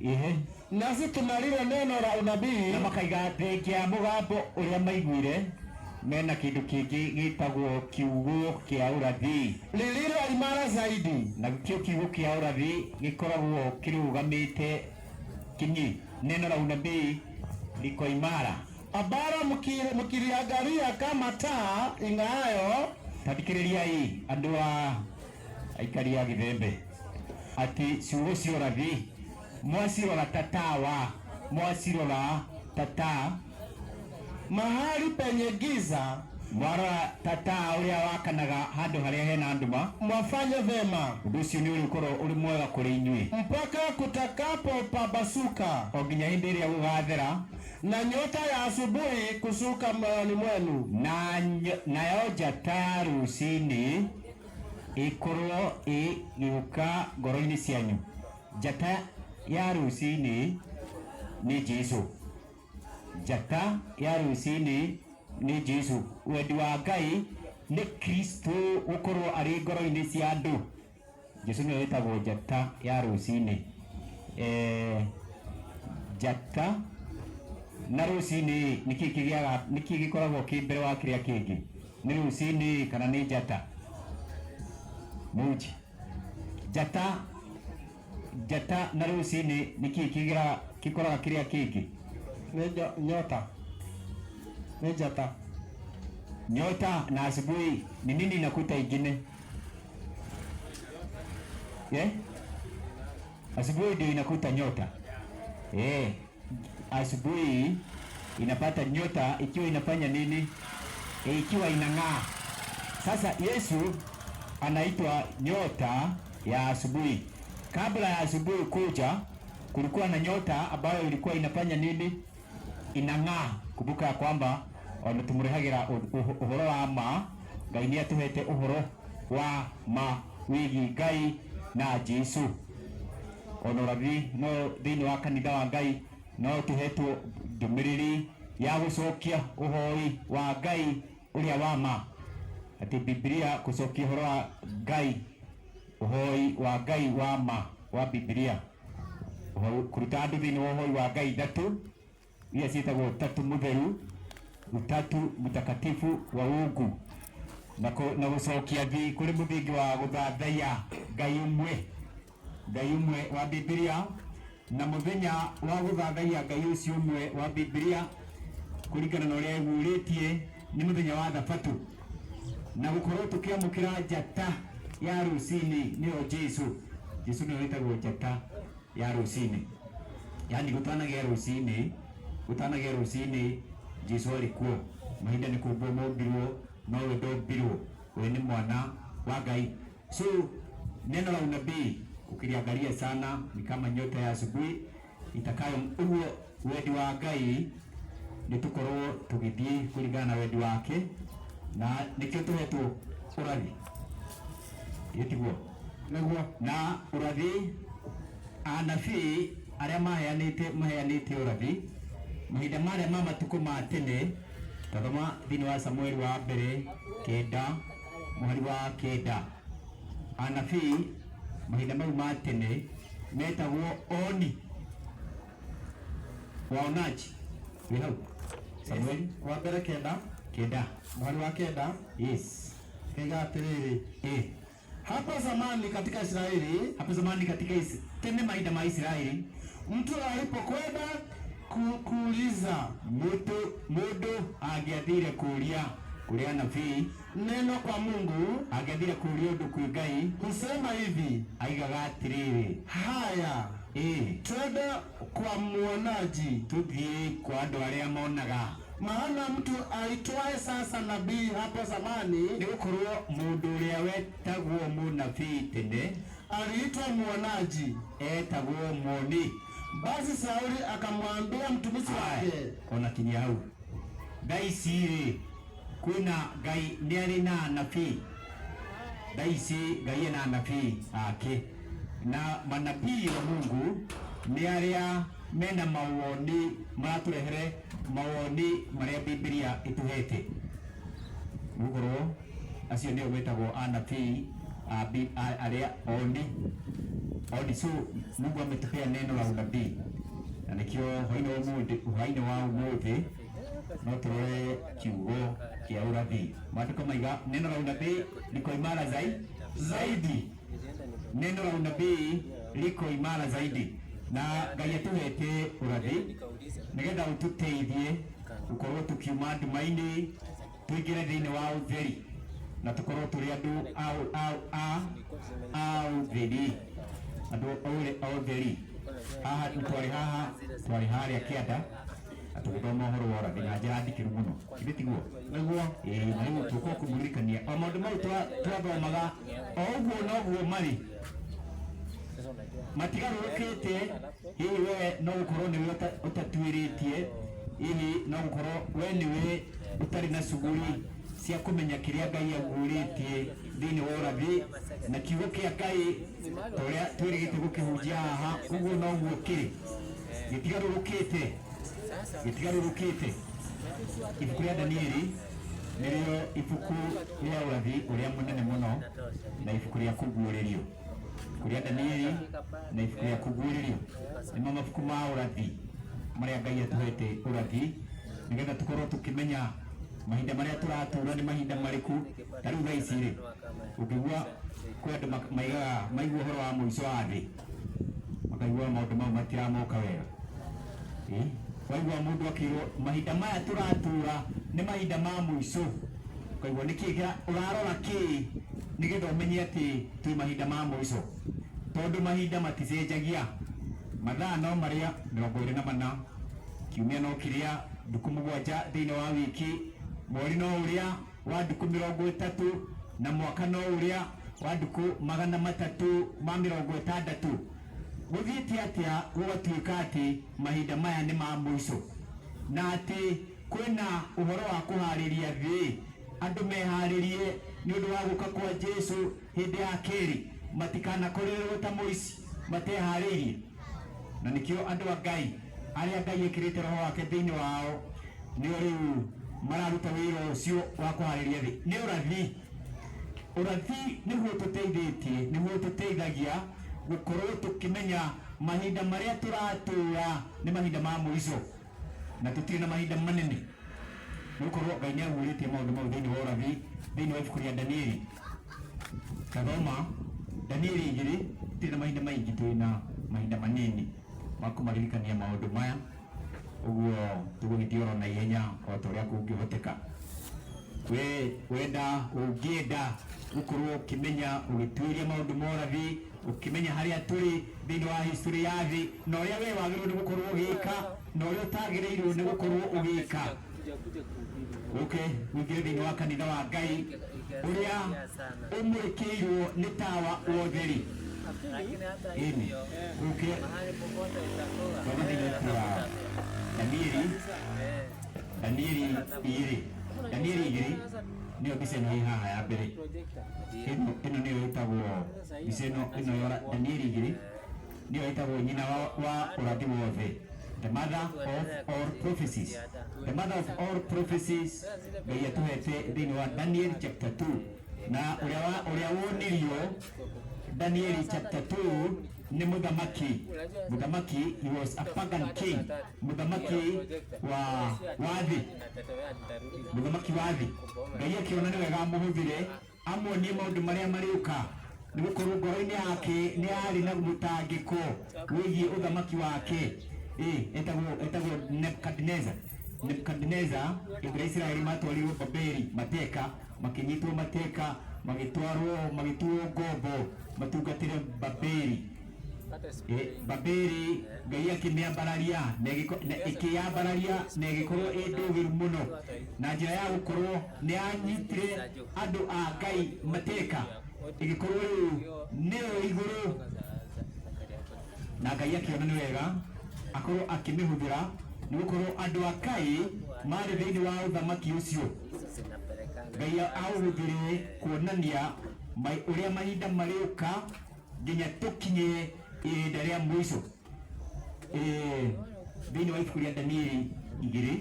nasi tunalile neno la unabii, na makaiga thĩkia mũgambo ũrĩa maiguire. Mena kĩndũ kĩngĩ gĩtagwo kiugo kĩa ũrathi lililo imara zaidi, na kĩo kiugo kĩa ũrathi gĩkoragwo kĩrũgamĩte kinyi. Neno la unabii liko imara, ambalo mkiliangalia kama taa ing'aayo. Tathikĩrĩriai andũ a aikari a Gĩthembe, atĩ ciugo cia ũrathi mwacirora ta tawa, mwacirora ta taa mahali penye giza, mwarora ta taa ũrĩa wakanaga handũ harĩa hena nduma, mwafanye vema. Ũndũ ũcio nĩ ũrĩkorwo ũrĩ mwega kũrĩ inyuĩ mpaka kutakapo pabasuka, o nginya hĩndĩ ĩrĩa gũgathera, na nyota ya asubuhi kusuka moyoni mwenu, nayo njata ya rũciinĩ ĩkorwo ĩgĩũka ngoro-inĩ cianyu. Njata ya rucini ni Jesu. Njata ya rucini ni Jesu. Wendi wa Ngai ni Kristo gukorwo ari ngoro-ini cia andu. Jesu ni wetagwo njata ya rucini. Njata na rucini niki gikoragwo ki mbere wa kiria kingi? Ni rucini kana ni njata? Muji. Njata na rucini niki gikoraga kiria kingi? Nyota. Ni njata. Nyota na asubuhi ni nini inakuta ingine? Asubuhi ndio inakuta nyota. Asubuhi inapata nyota ikiwa inafanya nini? Ikiwa inang'aa. Sasa Yesu anaitwa nyota ya asubuhi. Kabla ya asubuhi kuja, kulikuwa na nyota ambayo ilikuwa inafanya nini? Inang'aa. Kumbuka ya kwamba wametumurihagira uhoro wa ma, Ngai ni atuhete uhoro wa ma wigi Ngai na Jesu. Onorabi no thini wa kanitha wa Ngai no tuhetwo ndumiriri ya gucokia uhoi wa Ngai uria wa ma. Ati Biblia gucokia uhoro wa Ngai, uhoi wa Ngai wa ma wa Biblia. Kuruta andu thini wa uhoi wa Ngai thatu iria ciitagwo tatu mutheru, utatu mutakatifu wa ungu, na gucokia thi kuri muthingi wa guthathaiya Ngai umwe wa Biblia, na muthenya wa guthathaiya Ngai ucio umwe wa Biblia kuringana na uria iguritie ni muthenya wa Thabatũ, na gukorwo tukiamukira njata ya rucini niyo Jesu. Jesu ni wetagwo njata ya rucini, yani gutanagia rucini Jesu alikuwa mahinda ni kumbwo mombirwo no we ndombirwo, we ni mwana wa Ngai. So neno la unabii ukiliangalia sana ni kama nyota ya asubuhi itakayo uwe wendi wa Ngai ni tukorwo tugithii kuringana na wendi wake, na nikio tuhetwo urathi yetigwo na urathi. Anabii aria maheanite urathi mahinda maria ma matuko ma tene, tathoma thini wa Samueli wa mbere 9 muhari wa 9. Anabii mahinda mau ma tene metagwo oni, waonaji. Wihau Samueli wa mbere 9 muhari wa 9. Yes. Higa atiriri. Hapo zamani katika Israeli, tene mahinda ma Israeli, mtu alipokwenda kuuliza, mundu angiathire kuria nabii neno kwa Mungu, angiathire kuria undu kwi Ngai, husema hivi, aigaga atiriri, haya twende kwa muonaji, tuthie kwa andu aria monaga. Maana mtu aitwaye sasa nabii hapo zamani ni gukorwo mundu uria wetagwo munabii tene aliitwa muonaji, etagwo muoni. Basi Sauli akamwambia mtumishi wake, ona kinya hau Ngai siri kwina Ngai ni ari na nabii, Ngai Ngai na nabii ake, na manabii wa Mungu ni aria mena mawoni maraturehere mawoni maria Biblia ituhete. Mugoro acio nio wetagwo anabii aria oni. So Mungu ametupea neno la unabii, na nikio hwaine wa umuthi no turore kiugo kia urathi. Maandiko maiga neno la unabii liko imara zaidi. Neno la unabii liko imara zaidi, na Ngai atuhete urathi nigetha ututeithie gukorwo tukiuma nduma-ini tuingire thiini wa utheri, na tukorwo turi andu a utheri, andu a utheri. Haha twari haria kianda atugithoma uhoro wa urathi na njira ndikiru muno, kibitiguo niguo na riu tuko kumuririkania o maundu mau twathomaga o uguo noguo mari matigarurukite. Hihi we no gukorwo niwe utatuiritie, hihi no gukorwo we niwe utari na shughuli cia kumenya kiria Ngai aguritie thiini wa urathi, na kiugo kia Ngai toria twirigite gukihunjia haha uguo no guo kiri gitigarurukite ibuku ria Danieli nirio ibuku ria urathi uria munene muno na ibuku ria kuguuririo kuria Danieli na ibuku ria kuguuririo nimo mabuku ma urathi maria Ngai atuhete urathi nigetha tukorwo tukimenya mahinda maria turatura ni mahinda mariku tariu thaa ici ri ukigua kwi andu maigua uhoro wa muico wa thi makaigua maundu mau matiramoka wega waigua mundu akirwo mahinda maya turatura ni mahinda ma muico ukaigua niki urarora ki nigetha umenye ati twi mahinda ma muico tondu mahinda maticenjagia mathaa no maria 24 kiumia no kiria nduku 7 thiini wa wiki mweri no uria wa nduku 30 na mwaka no uria wa nduku 360 guthiite atia gugatuika ati mahinda maya ni ma muico na ati kwina uhoro wa kuhariria thi andu meharirie ni undu wa guka kwa Jesu hindi ya keri matikana korerwo ta muici mateharirie na nikio andu wa Ngai aria Ngai ekirite roho wake thiini wao ni riu mararuta wira ucio wa kuhariria thi ni urathi niguo tuteithitie niguo tuteithagia gukorwo tukimenya mahinda maria turatura ni mahinda ma muico na tutire na mahinda manene gukorwo Ngai niaguritie maundu mau thiini wa urathi thiini wa ibuku ria Danieli kathoma Danieli 2 tutire na mahinda maingi twina mahinda manini makumaririkania maundu maya uguo tugugithiora na ihenya o toria kungihoteka wenda ungienda gukorwo ukimenya ugituiria maundu ma urathi ukimenya haria turi thiini wa history ya thi na uria we wagirwo ni gukorwo ugika na uria utagirirwo ni gukorwo ugika wingire thiini wa kanitha wa Ngai uria umurikirwo ni tawa wa utheri Danieli 2 niyo mbica ino haha ya mbere ino niyo itagwo mbica ino ya Danieli 2 niyo itagwo nyina wa urathi wothe the mother of all prophecies Ngai atuhete thiini wa Daniel chapter 2 na uria wonirio Daniel chapter 2 ni muthamaki he was a pagan king muthamaki wa wathi Ngai akiona ni wega muhuthire amuonie maundu maria mariuka ni gukorwo ngoro-ini yake ni ari na mutangiko wigie uthamaki wake etagwo Nebukadnezar ibira Israeli matwarirwo Babeli mateka makinyitwo mateka magituo ngombo matungatire Babeli Ngai akimiambararia na ikiyambararia na igikorwo indugiru muno na njira ya gukorwo ni anyitire andu a Ngai mateka igikorwo niyo iguru na Ngai akiona ni wega akorwo akimihuthira ni gukorwo andu a Ngai mari thiini wa uthamaki ucio Ngai auhuthire kuonania uria mahinda mariuka nginya tukinye ihinda ria muico thiini wa ibuku ria Danieli 2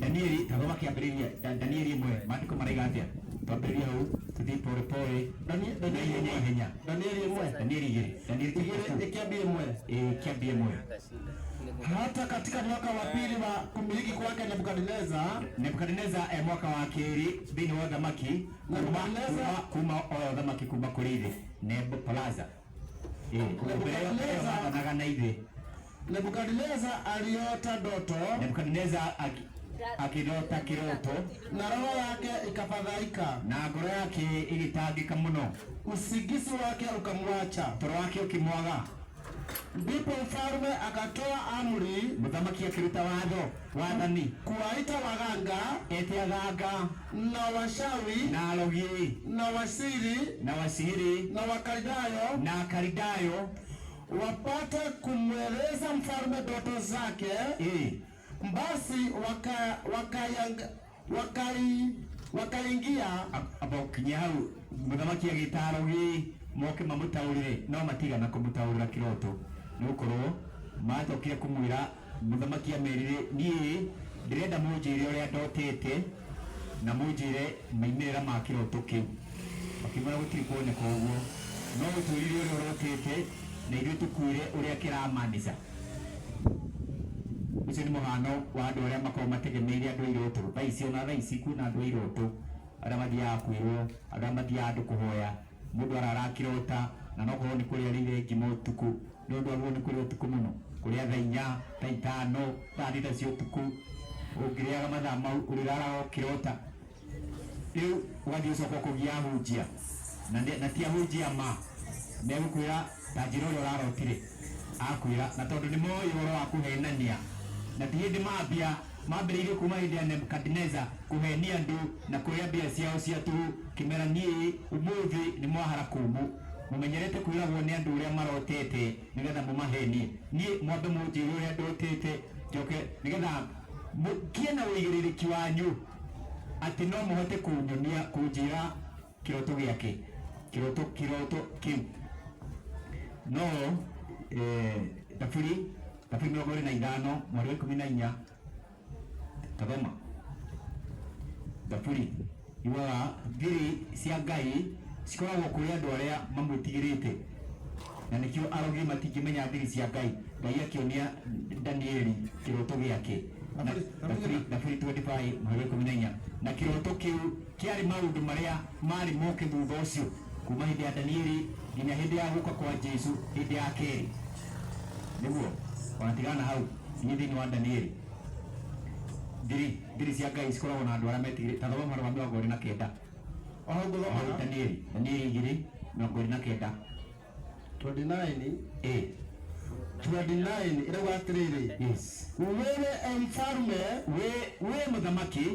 Danieli tathoma kiambiriria Danieli 1 maandiko maraiga atia twambiriria hau tuthii pore pore Danieli ihenya Danieli 2 kiambie 1 hata katika mwaka wa pili wa kumiliki kwake Nebukadnezar mwaka wa keri thiini wa uthamaki kuma uthamaki kuma kurithi Nebukadnezar Nebukadnezar aliota ndoto Nebukadnezar akirota kiroto na roho yake ikafadhaika na ngoro yake igitangika muno usingizi wake ukamwacha toro wake ukimwaga ndipo mfalme akatoa amri muthamaki akiruta wathani kuwaita waganga etiaganga na washawi na alogi na wasiri na wakaridayo wapate kumweleza mfalme ndoto zake basi wakaingia abo kinyau muthamaki agitaro gi moke mamutaurire no matigana kumutaurira kiroto nukorwo matokire kumwira muthamaki amerire nie ndirenda munjire uria ndotete na munjire maimirira ma kiroto kiu akimara gutiri kuoneka uguo no guturire uria urotete na ithuĩ tukwire uria kiramanica ucio ni muhano wa andu aria makorwo mategemeire andu airoto thaici ona thaici kuna andu airoto aria mathiaga kwirwo aria mathiaga andu kuhoya mundu ararakirota na no korwo ni kuria rire ngima utuku ni undu aruo ni kuria utuku muno kuria thaa 4 thaa 5 thaa 6 cia utuku ungiriaga mathaa mau urirara ukirota riu ugathii ucoka kugia hunjia na ti ahunjia ma megukwira ta njira uria urarotire akwira na tondu ni moi uhoro wa kuhenania na ti hindi mambĩrĩirie kuma hĩndĩ ya Nebukadneza kuhenia andu na kuria mbia ciao cia tũhũ kimera nie umuthi ni mwahara kumu mumenyerete kwiragwo ni andu uria marotete nigetha mumahenie nie mwambe munjire uria ndotete njoke nigetha mukie na uigĩrĩrĩki wanyu ati no muhote kunyonia kunjira kiroto giake kiroto kiu no Tafuri 25 mweri wa 14 Tazama Tafuri iwa thiri cia Ngai cikoragwo kuri andu aria mamwitigirite na nikio arogi matingimenya thiri cia Ngai Ngai akionia Danieli kiroto giake Tafuri 25 mweri wa 14 na kiroto kiu kiari maundu maria mari moke thutha ucio kuma hindi ya Danieli nginya hindi ya guka kwa Jesu hindi ya keri niguo wanatigana hau thĩinĩ wa Danieli thiri cia Ngai cikoragwo na andũ arĩa metigĩrĩte ta thoma marũa 29 oho ngũthoma Danieli 2:29 29 irauga atiriri yes wewe mfalme we muthamaki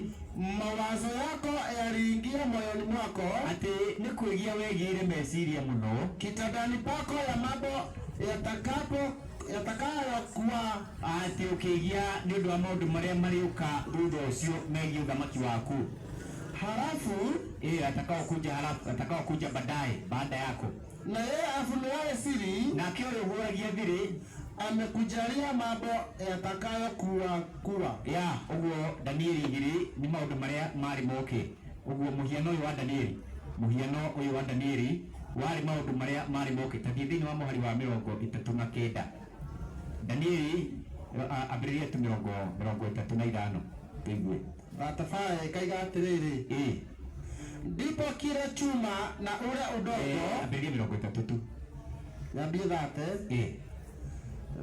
mawazo yako yaliingia moyoni mwako ati ni kuigia wegire meciria muno kitandani pako ya mambo yatakayokuwa ati ukigia ni undu wa maundu maria mariuka thutha ucio megie uthamaki waku halafu atakao kuja baada yako na yeye afunuaye siri na kiore huagia thiri amekujalia mambo yatakayokuwa ya uguo Danieli 2 ni maundu maria mari moke uguo muhiano uyu wa Danieli wari maundu maria mari moke ta thĩinĩ wa muhari wa 39 Danieli ambĩrĩria tu 35 tuigue Ratafae kaiga atiriri ndipo kile chuma na ule udongo ambĩrĩria 33 tu niambie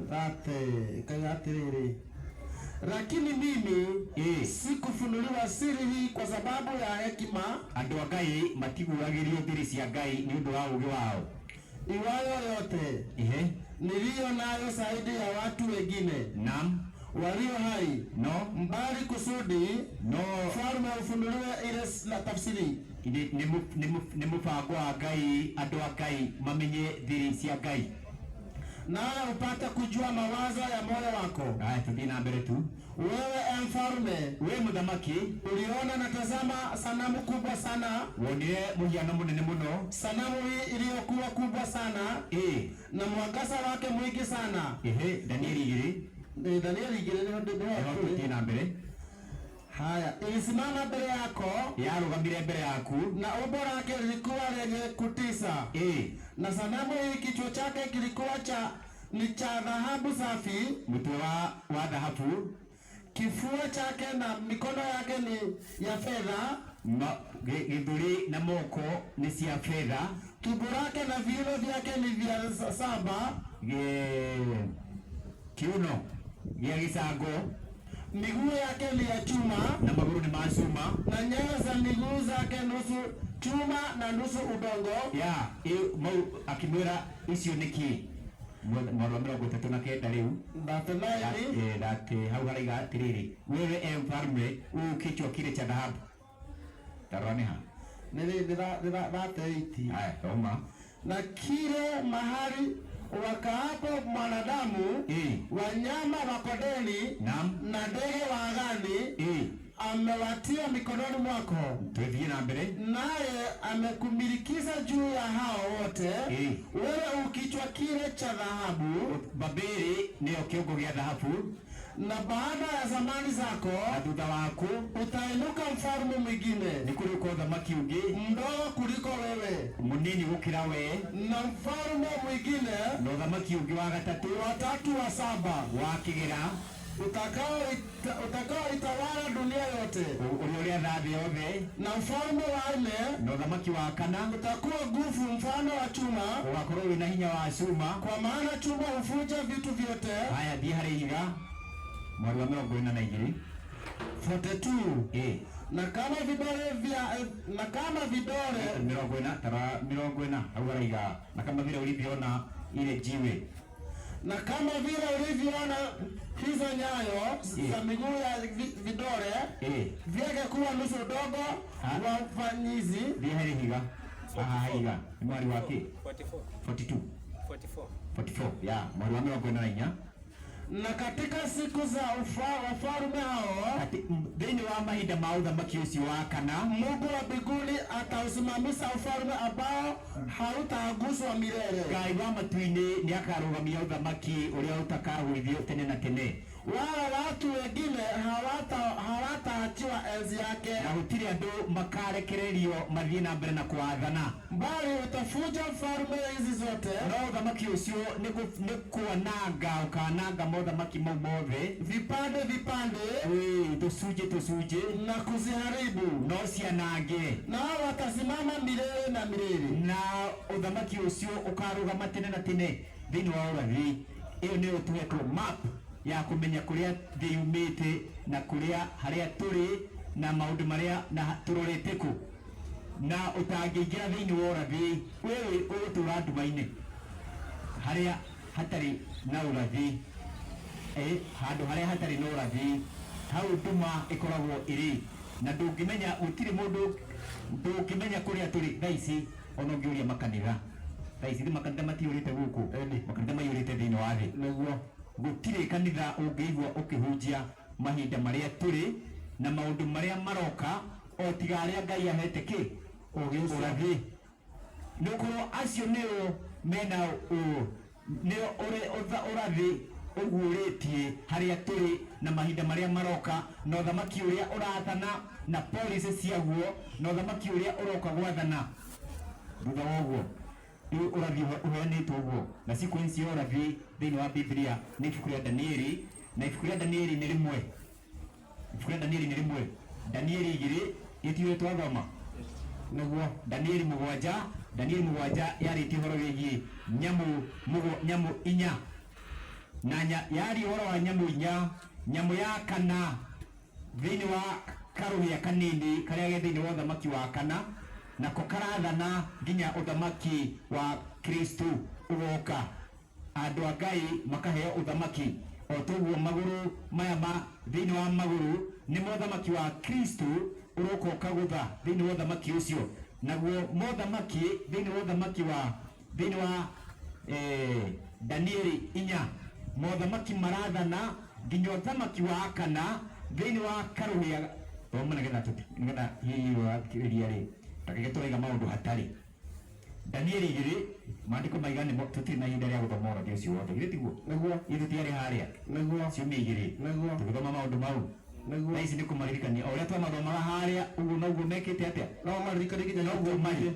dhate kaiga atiriri lakini mimi sikufunuliwa siri hii kwa sababu ya hekima andu a Ngai matiguagĩrio thiri cia Ngai ni undu wa ugi wao iwayo yote niliyo nayo zaidi ya watu wengine naam walio hai no mbali kusudi no falme ufunuliwe ile na tafsiri ni mubango wa Ngai andu a Ngai mamenye thiri cia Ngai nawe upate kujua mawazo ya moyo wako. Tuthi na mbere tu. Wewe mfalme, wewe muthamaki, uliona na tazama sanamu kubwa sana. Wonire muhiano munene muno. Sanamu hii iliyokuwa kubwa sana. Na mwangaza wake mwingi sana. Danieli 2. Danieli 2 ndio tuthi na mbere. Haya, ilisimama mbele yako. Yarugamire mbere yaku. Na umbo lake lilikuwa lenye kutisa. Na sanamu hii kichwa chake kilikuwa ni cha dhahabu safi. Mtwe wa dhahabu. Kifua chake na mikono yake ni ya fedha. Githuri na moko ni cia fedha. Tumbo lake na viuno vyake ni vya saba. Kiuno gĩa gĩcango. Miguu yake ni ya chuma na maguru ni ma chuma, na nyayo za miguu zake nusu chuma na nusu udongo. Akimwira icio niki mwarwa 39 riu ndate hau haraiga atiriri wewe mfalme kichwa kile cha dhahabu tarwaneha haya toma na kile mahali wakaapo mwanadamu, wanyama wa kondeni na ndege wa angani amewatia mikononi mwako, twithie na mbere, naye amekumilikiza juu ya hao wote. Wewe ukichwa kile cha dhahabu, Babeli niyo kiongo gĩa thahabu, na baada ya zamani zako na thutha waku utainuka mfalme mwingine, nĩ kũrĩ ũka ũthamaki ũngĩ mdogo kuliko wewe, mũnini gũkĩra we, na mfalme mwingine na ũthamaki ũngĩ wa gatatũ, watatu wa saba, wa kĩgera, utakao itawala dunia yote, ũrĩa ũrĩa thĩ yothe, na mfalme wa nne, na ũthamaki wa kana utakuwa nguvu mfano wa chuma, ũgakorwo wĩna hinya wa cuma. kwa maana chuma huvuja vitu vyote. Haya, thiĩ harĩ ihiga, mweri wa 42 42. Na kama vidole 40 hau haraiga, na kama vile ulivyoona ile jiwe, na kama vile ulivyoona hizo nyayo za miguu ya vidole vyake kuwa nusu dogo wa ufanyizi. Thiĩ harĩ ihiga, higa nĩ mweri wa kĩ? 44 ya mweri wa 44. Na katika siku za wafalme hao, thĩinĩ wa mahinda ma ũthamaki ũcio wa kana, Mungu wa mbinguni atausimamisha ufalme ambao hautaguswa milele. Ngai wa matu-inĩ nĩ akarũgamia ũthamaki ũrĩa ũtakagũithio tene na tene. Wala watu wengine hawataachiwa enzi yake, na gũtirĩ andũ makarekererio mathiĩ na mbere na kuathana, bali utafuja falme hizi zote. No ũthamaki ũcio nĩ kwananga, ũkananga mothamaki mau mothe vipande tũcunjĩ na kuziharibu, no cianange, nao watasimama milele na milele. na ũthamaki ũcio ũkarũgama tene na tene thĩinĩ wa ũrathi. Ĩyo nĩyo tũhetwo map ya kũmenya kũrĩa thĩ yumĩte na harĩa tũrĩ na maũndũ marĩa na tũrorete kũ, na ũtangĩingĩra thĩinĩ wa ũrathi wewe ũgũtũra nduma-inĩ harĩa hatarĩ na ũrathi, handũ harĩa hatarĩ na ũrathi, hau nduma ĩkoragwo ĩrĩ, na ndũngĩmenya, gũtirĩ mũndũ ndũngĩmenya kũrĩa tũrĩ thaa ici. Ona ũngĩũria makanitha thaa ici, makanitha matiũrĩte gũkũ, makanitha maiyũrĩte thĩinĩ wa thĩ. Nĩguo gũtirĩ kanitha ũngĩigua ũkĩhunjia mahinda marĩa tũrĩ na maũndũ marĩa maroka, o tiga arĩa Ngai ahete kĩ ũrathi. Nĩgũkorwo acio nĩo mena nĩo ũrathi ũguũrĩtie harĩa tũrĩ na mahinda marĩa maroka, na ũthamaki ũrĩa ũrathana na policy ciaguo, na ũthamaki ũrĩa ũroka gwathana thutha wa ũguo. Rĩu ũrathi ũheanĩtwo ũguo, na sequence ya ũrathi thĩinĩ wa Biblia nĩ ibuku rĩa Danieli, na ibuku rĩa Danieli nĩ rĩmwe. Ibuku rĩa Danieli nĩ rĩmwe. Danieli 2 ĩtiũĩ twathoma, nĩguo Danieli 7. Danieli 7 yarĩtie ũhoro wĩgiĩ nyamũ 4, na yari ũhoro wa nyamũ 4. Nyamũ ya kana thĩinĩ wa karũhĩa kanini karĩa ge thĩinĩ wa ũthamaki wa kana, nako karathana nginya ũthamaki wa Kristo ũgoka, andũ a Ngai makaheo ũthamaki. O toguo magũrũ maya thĩinĩ wa magũrũ nĩ mũthamaki wa Kristo ũroka ũkagũtha thĩinĩ wa ũthamaki ũcio. Naguo mũthamaki thĩinĩ wa ũthamaki wa Danieli 4, mũthamaki marathana nginya ũthamaki wa kana thĩinĩ wa karũhĩa. Nĩgetha hihi rĩ takĩge tũraiga maũndũ hatarĩ. Danieli 2 maandĩko maigane tũtirĩ na ihinda rĩa gũthoma ũrathi ũcio wothe, githĩ tiguo? Nĩguo ithu tiarĩ harĩa, nĩguo ciumia 2 tũgĩthoma maũndũ mau. Na ici nĩ kũmaririkania o ũrĩa twamathomaga harĩa, ũguo noguo mekĩte atĩa, no maririkanie nginya noguo marĩ.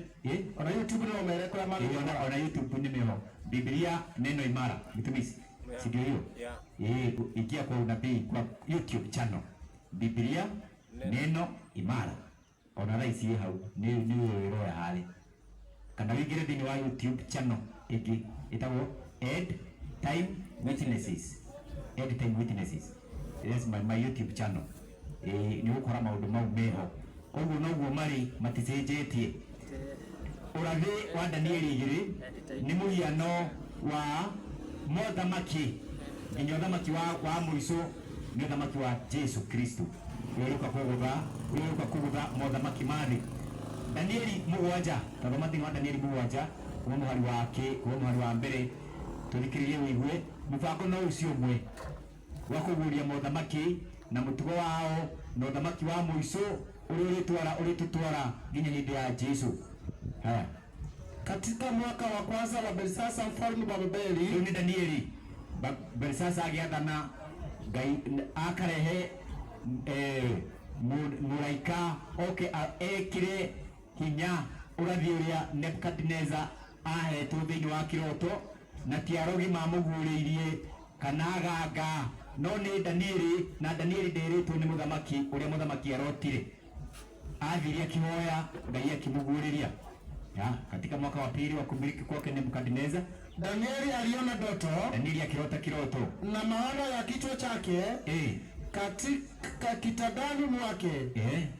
Ona YouTube no mere kũrĩa marĩ, ona YouTube nĩ meho. Biblia neno imara, mitumishi, si ndio hiyo? Ingia kwa unabii kwa YouTube channel Biblia neno imara, ona raisi hau ni wĩroya harĩ, kana wĩingĩre thĩinĩ wa YouTube channel ĩngĩ ĩtagwo End Time Witnesses. End Time Witnesses, yes, my YouTube channel. Nĩ gũkora maũndũ mau meho, ũguo noguo marĩ, maticenjetie. Ũrathi wa Danieli 2 nĩ mũhiano wa mũthamaki, nginya ũthamaki wa mũico nĩ ũthamaki wa Jesu Kristo ũroka kũgũtha mũthamaki mathĩ. Danieli 7, tondũ mathĩ wa Danieli 7 kuma mũhari wa mbere, tũthikĩrĩrie wĩigue mũbango no ũcio ũmwe wa kũguũria mũthamaki na mutugo wao na uthamaki wa muico uri tutwara nginya hindi ya Jesu. Haya, katika mwaka wa kwanza wa Belsasa mfalme wa Babeli, ni Danieli. Belsasa agiathana Ngai akarehe muraika ekire hinya urathi uria Nebukadneza ahetwo thiini wa kiroto, na ti arogi mamuguriirie kana ganga, no ni Danieli, na Danieli nderitwo ni muthamaki uria muthamaki arotire, athiria kihoya Ngai akimuguriria. Katika mwaka wa pili wa kumiliki kwake Nebukadneza, Danieli aliona ndoto, Danieli akirota kiroto na maono ya kichwa chake katika kitandani mwake.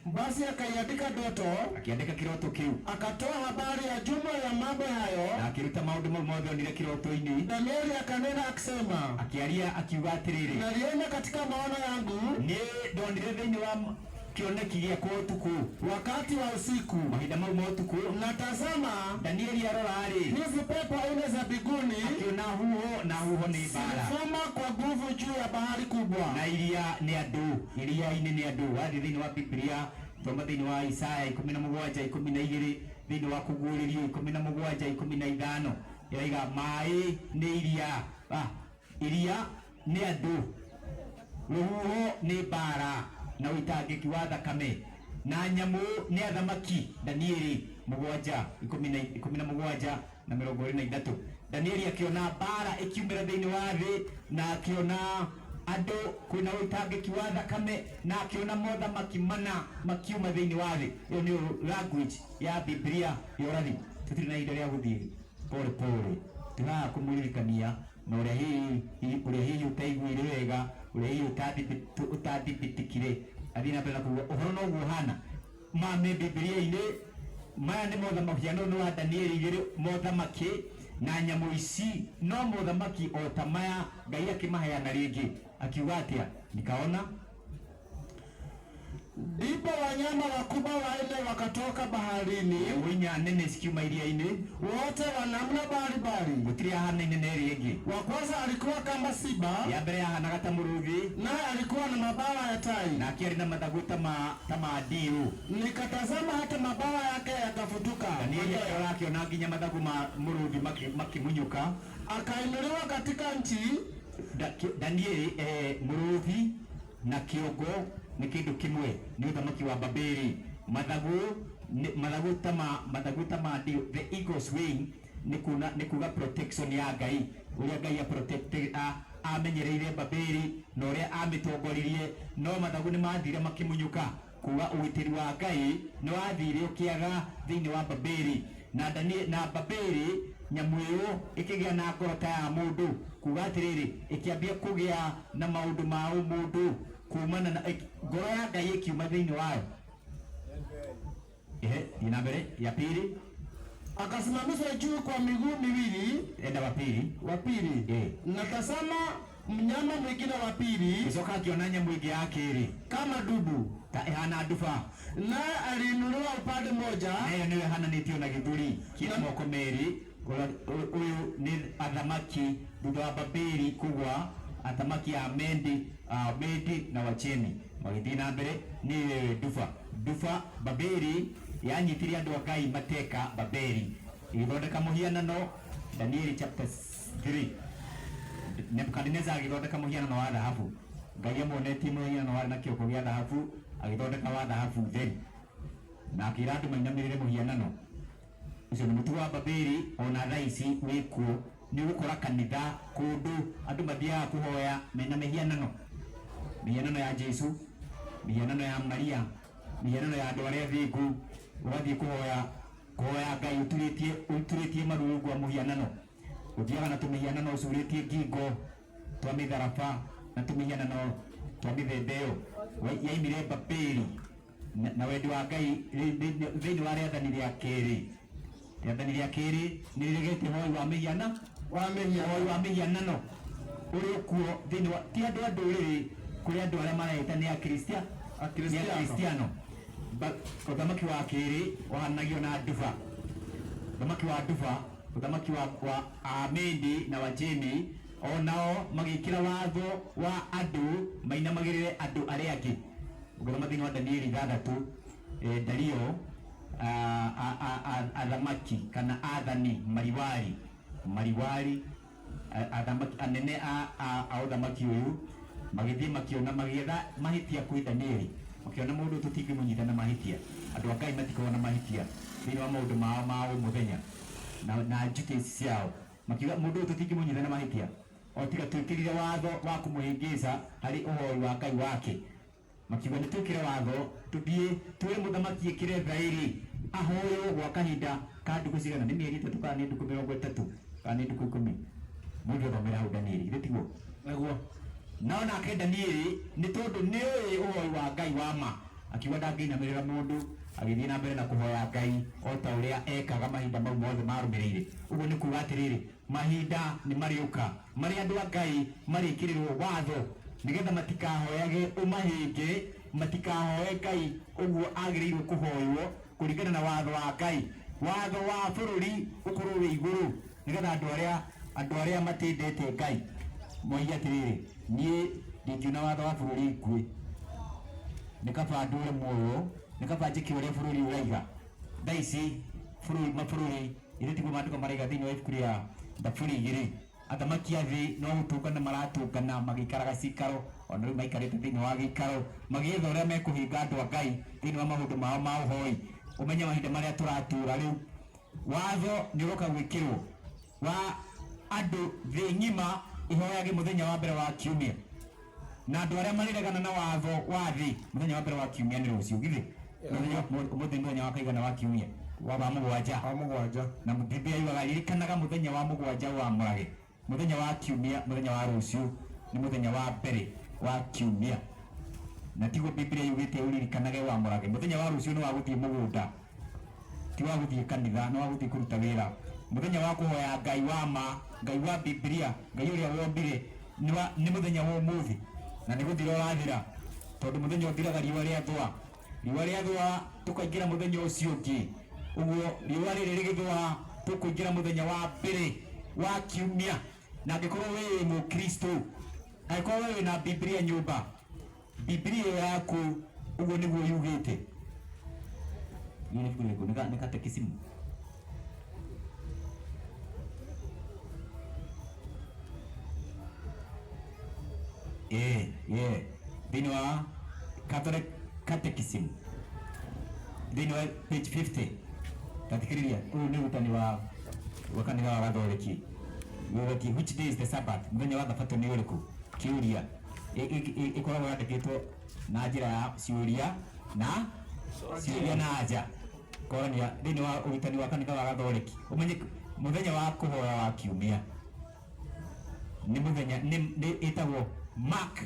Basi akaiandika ndoto, akiandika kiroto kiu, akatoa habari ya jumla ya mambo hayo, na akiruta maundu mau mothe onire kiroto-ini. Danieli akanena akisema, akiaria akiuga atiriri, naliona katika maono yangu, ni ndonire thiini wa kioneki giakwa utuku, wakati wa usiku, mahinda mau ma utuku, na tazama, Danieli arora ari, hizi pepo nne za mbinguni, akiona huho, na huho ni bara, zilifuma kwa nguvu juu ya bahari kubwa, na iria ni andu, iria-ini ni andu. Wathi thiini wa Biblia thoma thiini wa Isaya 17:12, thiini wa Kuguririo 17:15 yaiga mai ni iria, iria ni andu, ruhuho ni bara, na uitangiki wa thakame, na nyamu ni athamaki. Danieli 7:17-23. Danieli akiona bara ikiumira thiini wa thi, na akiona andu kwina uitangiki wa thakame, na akiona mothamaki mana makiuma thiini wa thi. Iyo ni language ya Biblia ya urathi. Tutiri na indo ria guthii pole pole, tuna kumuririkania na uria hihi utaiguire wega, uria hihi utadhibitikire athina mbere na kuga uhoro no guhana mame Biblia-ini. Maya ni mothamaki wa Danieli igiri, mothamaki na nyamu ici no mothamaki o ta maya. Ngai akimaheana ringi akiuga atia, nikaona ndipo wanyama wakubwa wanne wakatoka baharini, winya nene zikiuma iria-ini, wote wa namna mbalimbali, gutiri ahana nene ringi. Wa kwanza alikuwa kama simba, ya mbere ahanaga ta muruthi, naye alikuwa na mabawa ya tai, na akiari na mathagu ta ma ndiu. Nikatazama hata mabawa yake yakafutuka. Danieli akiona nginya mathagu ma muruthi makimunyuka. Akainuliwa katika nchi. Danieli muruthi na kiongo ni kindu kimwe, ni uthamaki wa Babeli. Mathagu ta ma ndiu, the eagle's wing ni kuga protection ya Ngai, uria Ngai protect amenyereire Babeli na uria amitongoririe. No mathagu ni mathire makimunyuka, kuga ugitiri wa Ngai ni wathire ukiaga thiini wa Babeli. Na Babeli nyamu iyo ikigia na ngoro ta ya mundu, kuga atiriri ikiambia kugia na maundu ma mundu kumana na ngoro ya Ngai ikiuma thiini wayo. Ina mbere ya pili, akasimamishwa juu kwa miguu miwili. Enda wa pili. Na tazama mnyama mwingine wa pili, icoka akiona nyamu ingi ya kiri kama dubu, ta ihana nduba, naye aliinuliwa upande moja, nayo niwe hananitio na githuri kia moko meri. Uyu ni athamaki thutha wa Babeli kugwa, athamaki a Medi na Wacheni magithii na mbere. Ni nduba Babeli yanyitirie andu a Ngai mateka Babeli, igithondeka muhianano. Danieli chapter 3. Nebukadneza agithondeka muhianano wa dhahabu. Ngai amuonetie muhianano wa na kioko gia dhahabu, agithondeka wa dhahabu theri, na akira andu mainamirire muhianano ucio. Ni mutugo wa Babeli. Ona thaa ici wikuo ni gukora kanitha kundu andu mathiaga kuhoya mena mihianano ya Jesu, mihianano ya Maria, mihianano ya andu aria thingu. Ugathie kuhoya Ngai uturitie marungu wa muhianano. Uthiaga na tumihianano ucuritie ngingo twa mitharaba na tumihianano twa mithembeo yaimire Babeli. Na wendi wa Ngai thiini wa rĩathani rĩa keri ni rĩgĩte hoi wa mihianano uri kuo thiini wa ti andu a ndũrĩrĩ, kuri andu aria mareta ni akristiano. Uthamaki wa keri wahanagio na nduba. Uthamaki wa nduba, uthamaki wa Amedi na Wajemi onao magikira watho wa andu mainamagirire andu aria angi ngoro mathini wa Danieli 6 Dario athamaki kana athani mariwari athamaki anene a uthamaki uyu magithie makiona magietha mahitia kwi Danieli makiona mundu tutingimunyita na mahitia andu akai matikona mahitia thini wa maundu mao ma umuthenya na njute ciao makiuga mundu tutingimunyita na mahitia o tiga twikirire watho wa kumuhingiza hari uhoi wa Ngai wake makiuga nitwikire watho tuthie tuwe muthamaki ikire thairi ahoyo gwa kahinda ka nduku cigana ni mieri 3 kana ni nduku 30 kana ni nduku 10 mundu thomera hau Danieli ritiguo naguo naona ke Danieli ni tondu ni uhoi wa Ngai wa ma akiuga ndanginamirira mundu agithie na mbere na kuhoya Ngai o ta uria ekaga mahinda mau mothe marumirire uguo ni kuga atiriri mahinda ni mariuka mari andu a Ngai marikirirwo watho nigetha matikahoyage umahinge matikahoye Ngai uguo agirirwo kuhoywo kuringana na watho wa Ngai watho wa bururi ukorwo wi iguru nigetha andu aria matindete Ngai moiya atiriri nie ndingiuna watho wa bururi kwe nikaba ndure muoyo nikaba njiki uria bururi uraiga thaici bururi iritigo maandiko maraiga thini wa ibuku ria Thaburi 2 athamaki a thi no gutungana maratungana magikaraga cikaro ona riu maikarite thini wa gikaro magietha uria mekuhinga andu a Ngai thini wa maundu mao ma uhoi umenya mahinda maria turatura riu watho ni uroka gwikirwo wa andu thi ngima ihoyage muthenya wa mbere wa kiumia na andu aria mariregana na watho wa thi muthenya wa mbere wa kiumia ni rucio githi muthenya wa kaigana wa kiumia wa mugwanja na Biblia yugaga ririkanaga muthenya wa mugwanja wa murage muthenya wa kiumia muthenya wa rucio ni muthenya wa mbere wa kiumia na tigo Biblia yugite uririkanage wa murage muthenya wa rucio ni wa guthie mugunda ti wa guthie kanitha no wa guthie kuruta wira muthenya wa kuhoya Ngai wa ma Ngai wa Biblia Ngai uria wombire ni muthenya wa umuthi na ni guthira urathira tondu muthenya uthiraga riwa ria thwa tukaingira muthenya ucio ungi uguo riwa riri rigithwa tukuingira muthenya wa mbere wa kiumia na ngikorwo we Mukristo aikorwo we na Biblia nyumba Biblia yaku uguo niguo yugite ni fuko ni katekisimu thini wa Catholic Catechism thini wa page 50 tatikiriria uyu ni utani wa kanitha wa Gathoreki which day is the Sabbath muthenya wa Thabato ni uriku kiuria ikoragwo yandikitwo na njira ya ciuria na anja koronia thini wa utani wa kanitha wa Gathoreki umenye muthenya wa kuhoya wa kiumia ni muthenya ni itagwo Mark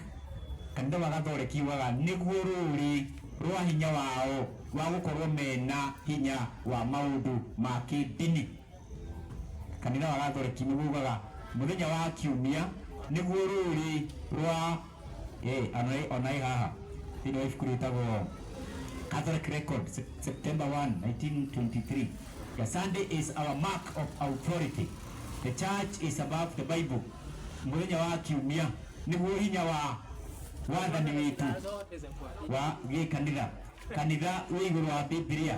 kanitha wa Gathoreki waga niguo ruri rwa hinya wao wa gukorwo mena hinya wa maundu ma kidini kanitha wa Gathoreki niguo muthenya wa kiumia niguo ruri rwa onai haha thini wa ibuku ritagwo Catholic Record September 1 1923 the Sunday is our mark of authority the church is above the Bible muthenya wa kiumia niguo hinya wa wathani witu wa kanitha wi iguru wa Biblia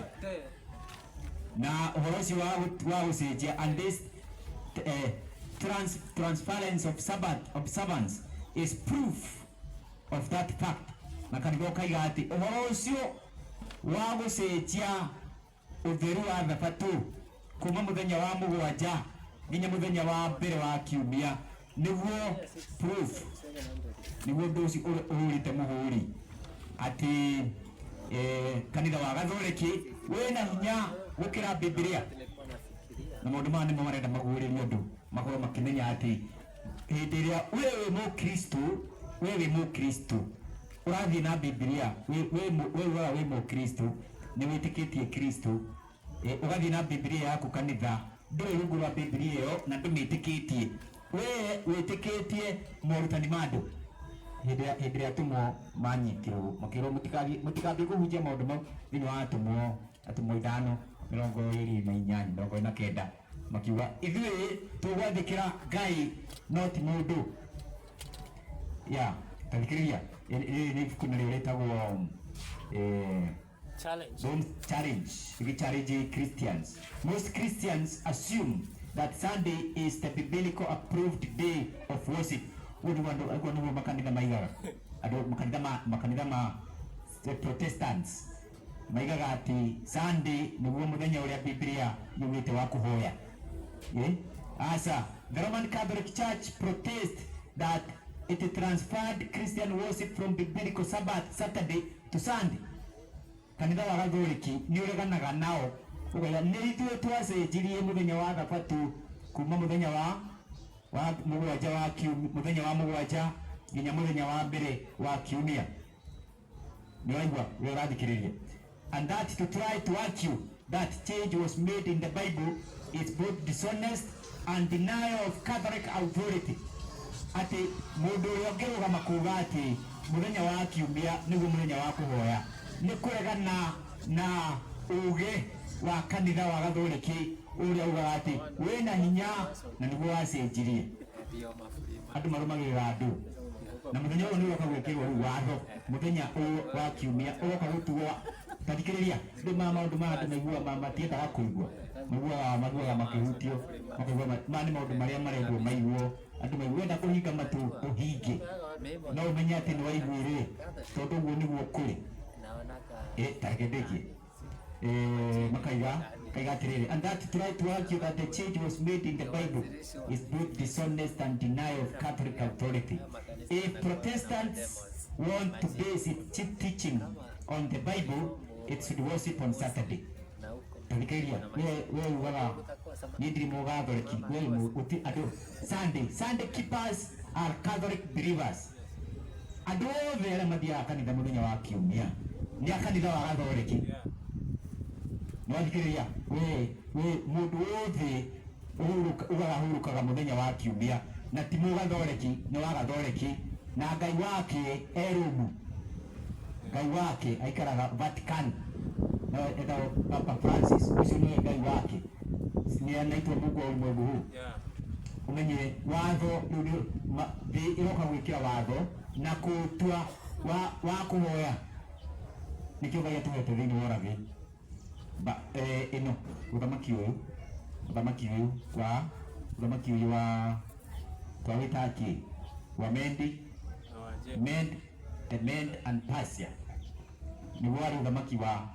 na uhoro ucio wa gucenjia and this transference of Sabbath observance is proof of that fact na kanitha ukaiga ati uhoro ucio wa gucenjia utheru wa Thabato kuma muthenya wa mugwanja nginya muthenya wa mbere wa kiumia niguo proof niguo nduci urite muhuri ati kanitha wa Gathoreki wena hinya gukira Biblia na maundu mani mo marenda maguririe andu makorwo makimenya ati hindi iria wewe Mukristo urathie na Biblia we Mukristo ni witikitie Kristo ugathie na Biblia yaku kanitha nduri rungu rwa Biblia iyo na ndumitikitie we witikitie morutani mandu hindi ya tumo manyitirwo makirwo mutikathie kuhunjia maundu mau thini wa atumo 5:28 29 makiuga ithuĩ tũgwathĩkĩra Ngai no ti mũndũ. Ya tathikĩrĩria nĩ ibuku narĩo rĩtagwo Don't challenge. We challenge Christians. Most Christians assume that Sunday is the biblical approved day of worship. What do you want makanitha maigaga? Ado makanitha ma Protestants maigaga ati Sunday nĩguo mũthenya ũrĩa Biblia yugĩte wa kũhoya. Asa the Roman Catholic Church protest that it transferred Christian worship from biblical Sabbath Saturday to Sunday. Kanitha wa Gathoriki nĩ ũreganaga nao ũgaya nĩ ithuĩ twacenjirie mũthenya wa Thabatũ kuma mũthenya wa mũgwanja wa mũthenya wa mũgwanja nginya mũthenya wa mbere wa kiumia. Nĩ waigua ũrathikĩrĩria. And that to try to argue that change was made in the Bible is both dishonest and denial of Catholic authority. Ati mũndũ ũrĩa ũngĩrũgama kuuga atĩ mũthenya wa kiumia nĩguo mũthenya wa kũhoya nĩ kũregana na uge wa kanitha wa Gathoriki ũrĩa ugaga atĩ wĩna hinya na nĩguo wacenjirie andũ marũmagĩrĩra andũ na mũthenya ũyũ nĩ ũroka gwĩkĩrwo watho mũthenya ũyũ wa kiumia ũroka gũtuo. Tathikĩrĩria rĩu maũndũ ma andũ maigua matiendaga kũigua maiguaga makĩhutio makaigua ma nĩ maũndũ marĩa marendwo maiguo andũ maiguenda kũhinga matũ ũhinge no ũmenye atĩ nĩ waiguire tondũ ũguo nĩguo kũrĩ. Targedekie makaiga atĩrĩrĩ and that try to argue that the change was made in the Bible is both dishonest and denial of Catholic authority. If Protestants want to base its teaching on the Bible, it should worship on Saturday. Tathikĩrĩria we ugaga nĩ ndirĩ mũgathoreki we ũti andũ Sunday keepers are Catholic believers. Andũ othe arĩa mathiaga kanitha mũthenya wa kiumia nĩ a kanitha wa Gathoreki. Nĩwathikĩrĩria we mũndũ wothe ugaga hurũkaga mũthenya wa kiumia na ti mũgathoreki nĩ wa Gathoreki na Ngai wake Rome. Ngai wake aikaraga Vatican na etagwo Papa Francis. Ũcio nĩwe Ngai wake nĩ anaitwo Mungu wa ulimwengu huu. Umenye watho thĩ ĩroka gwĩkĩra watho na kũtua wa kũhoya nĩkĩo Ngai atũhete thĩinĩ wa ũrathi ĩno ũthamaki ũyũ wa twawĩtaki wa Medi and Persia nĩguo warĩ ũthamaki wa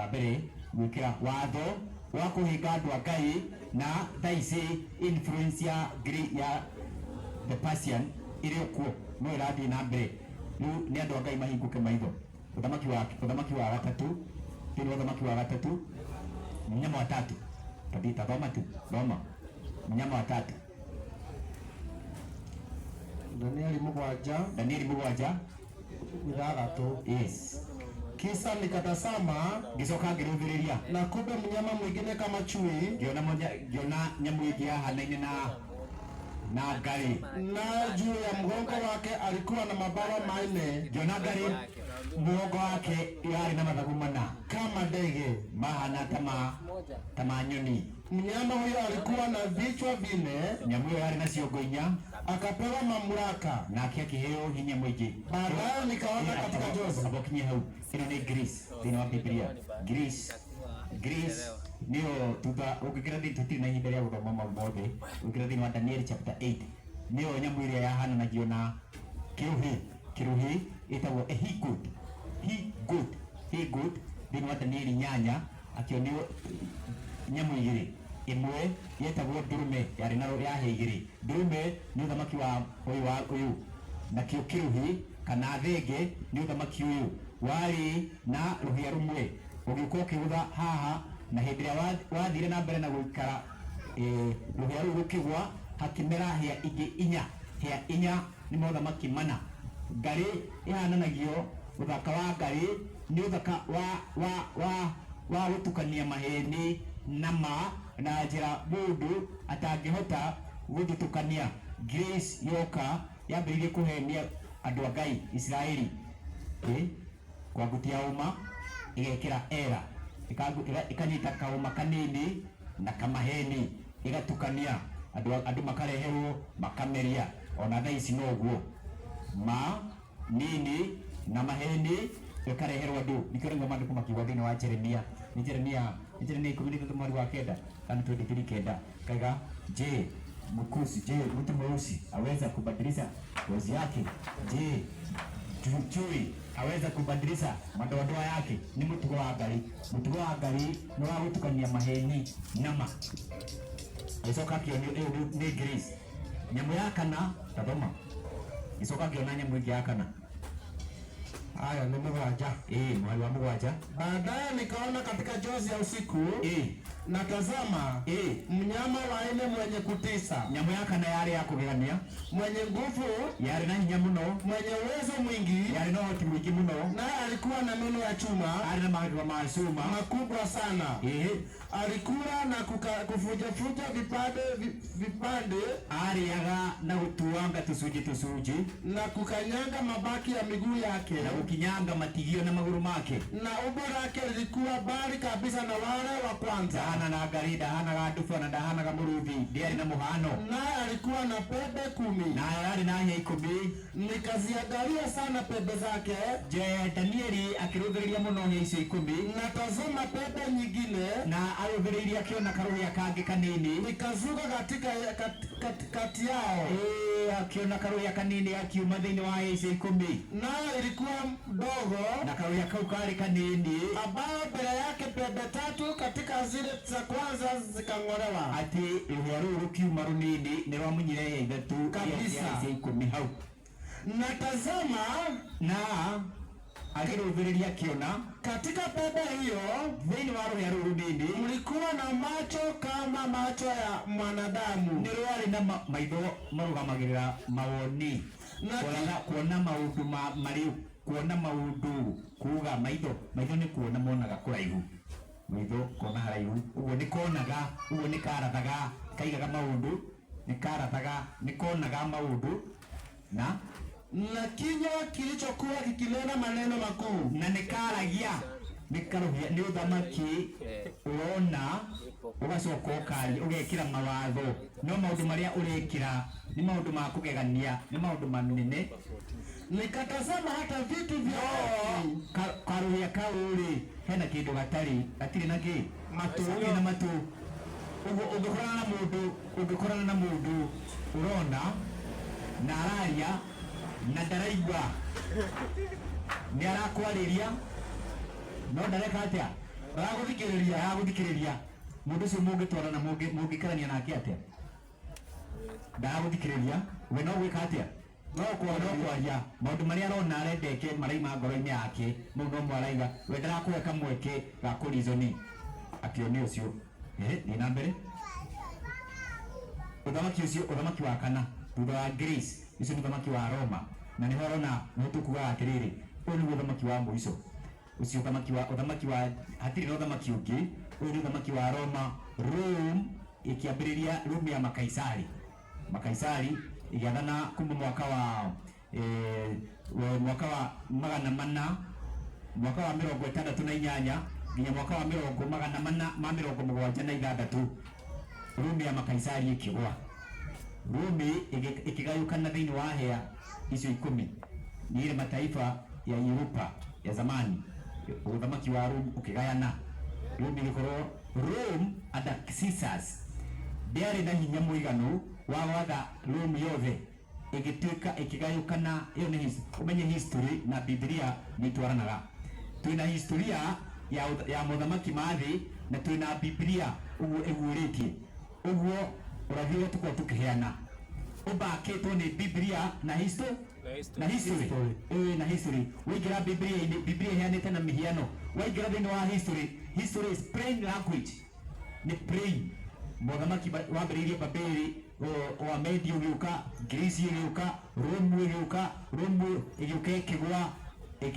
mbere gwĩkĩra watho wa kũhinga andũ a Ngai na thaici influence ya the Persian ĩrĩ kuo no ĩrathiĩ na mbere rĩu nĩ andũ a Ngai mahingũke maitho. Ũthamaki wa gatatũ thĩinĩ wa ũthamaki wa gatatũ mnyama wa tatu tabita thoma mnyama wa tatu Danieli mugwanja ithathatũ. Yes. Kisha nikatazama ngicoka ngĩrũthĩrĩria na kumbe mnyama mwingine kama chui, ngiona nyamũ ĩngĩ yahanaine na ngarĩ na juu ya mgongo wake alikuwa na mabawa manne. Ngiona ngarĩ mugongo wake yarĩ na mathagu mana kama ndege mahana ta ma nyoni. Mnyama huyo alikuwa na vichwa vinne, nyamũ ĩyo yarĩ na ciongo inya, akapewa mamlaka nake akĩheo hinya mũingĩ. Baadaye nikaona katika Jozi abokinye hau ĩno nĩ Greece thĩinĩ wa Biblia. Greece nĩyo tutha ũngĩkĩra thĩinĩ tũtirĩ na ihinda rĩa gũthoma mau mothe. Ũngĩkĩra thĩinĩ wa Daniel chapter 8 nĩyo nyamũ ĩrĩa yahananagio na kĩrũhĩ ĩtagwo he-goat thĩinĩ wa Daniel 8 akĩonio nyamũ igĩrĩ, ĩmwe yetagwo ndũrũme yarĩ na yahe igĩrĩ. Ndũrũme nĩ ũthamaki wa ũyũ nakĩo kĩrũhĩ kana thenge nĩ ũthamaki ũyũ warĩ na rũhĩa rũmwe ũgĩũka ũkĩgũtha haha na hĩndĩ ĩrĩa wathire na mbere na gũikara rũhĩa rũu rũkĩgwa hakĩmera hĩa ingĩ inya nĩ mũthamaki mana. Ngarĩ ĩhananagio ũthaka wa ngarĩ nĩ ũthaka wa gũtukania maheni na njĩra mũndũ atangĩhota gũthutũkania. Grace yoka yambĩrĩirie kũhenia andũ a Ngai Israeli kwambutia uma ĩgekĩra era ĩkanyita kaũma kanini na kamaheni igatukania andu makareherwo makameria ona thaa ici noguo ma nini na maheni ikareherwo andu nikio ngo mandu kumakiwa thini wa Jeremia ni Jeremia 13 mweri wa kenda kana 23 kenda kaiga je mkusi je mtu mweusi aweza kubadilisha ngozi yake je chui aweza kubadilisha madoadoa yake ni mutugo wa ngali no wa gutukania maheni nama isoka kio ni Grace nyamu ya kana tathoma isoka kio na nyamu ya kana haya ni mugwanja mwali wa mugwanja. Baadaye nikaona katika jozi ya usiku na tazama mnyama wa aina mwenye kutisa, nyamu ya kana yale ya kugania, mwenye nguvu yale na hinya muno, mwenye uwezo mwingi yale na hoti mwingi muno, naye alikuwa na meno ya chuma, alina mahali machuma makubwa sana. Alikula na kufuja vipande aliaga na kutuanga tusuji na kukanyanga mabaki ya miguu yake na kukinyanga matigio na maguru make, na umbo lake lilikuwa bali kabisa na wale wa kwanza. Hana na garida hana gadufa na hana gamuruthi ndiari na muhano, naye alikuwa na pembe 10 na yale na hanya 10. Nikaziangalia sana pembe zake. Je, Danieli akirudhiria muno hanya icio 10 na tazama pembe nyingine na arudhiria akiona karuhia kangi kanini nikazuka kati yao, akiona karuhia kanini akiuma thini wa icio 10, nayo ilikuwa mdogo na karuhia kau kari kanini, ambayo mbele yake pembe 3 katika zile za kwanza zikang'olewa. Ati ruhia ruru kiuma runini ni rwamunyire ithatu kabisa icio 10 hau. Na tazama na akirudhiria akiona katika pembe hiyo thini wa ruhia ruru nini mlikuwa na macho kama macho ya mwanadamu, ni rwari na maitho marugamagirira mawoni kuona maundu mari kuona maundu kuga maitho ni kuona monaga kuraihu, maitho kuona haraihu, uguo ni konaga, uguo ni karathaga kaigaga maundu, ni karathaga ni konaga maundu na kinywa kilichokuwa kikinena maneno makuu, na nikaragia nikaruhia ni uthamaki urona ugacoka ukari ugekira mawatho no maundu maria urekira ni maundu ma kugegania, ni maundu manene. Nikatazama hata vitu vya karuhia kauri hena kindu gatiri naki matu na matu ugikorana na mundu urona na araria na ndaraigua ni arakwariria no ndareka atia araguthikiriria mundu ucio mungitwarana mungikarania nake atia ndaraguthikiriria we no gwika atia no kwaria maundu maria arona arendeke maraima ngoro-ini yake mau no mwaraiga we ndarakuhe kamweke ga kurizoni akioni ucio ni na mbere uthamaki ucio uthamaki wa kana thutha wa Grace icio ni uthamaki wa Roma na niho arona no tukuga atiriri uyu ni uthamaki wa muico ucio uthamaki wa hatiri no uthamaki ungi uyu ni uthamaki wa Roma ikiambiriria Rome ya Makaisari igiathana kuma mwaka wa magana mana mwaka wa 68 nginya mwaka wa 476 Rome ya Makaisari ikigwa. Rome ikigayukana thini wa hea icio 10 ni ile mataifa ya Europa ya zamani. Uthamaki wa Rome ukigayana, Rome ikorwo Rome under Caesars ndiari na hinya muiganu wa watha Rome yothe igituika ikigayukana. Iyo ni umenye history na Biblia ni twaranaga. Twina historia ya muthamaki mathi na twina Biblia uguo iguritie uguo uravire tukwa tukiheana ubaketwo ni Biblia na history na history wigira Biblia iheanite na mihiano wigira thini wa history is plain language, ni plain. Muthamaki wambiriirie Babeli wa Media ugiuka, Greece ugiuka, Rome ugiuka, Rome igiuka ikigwa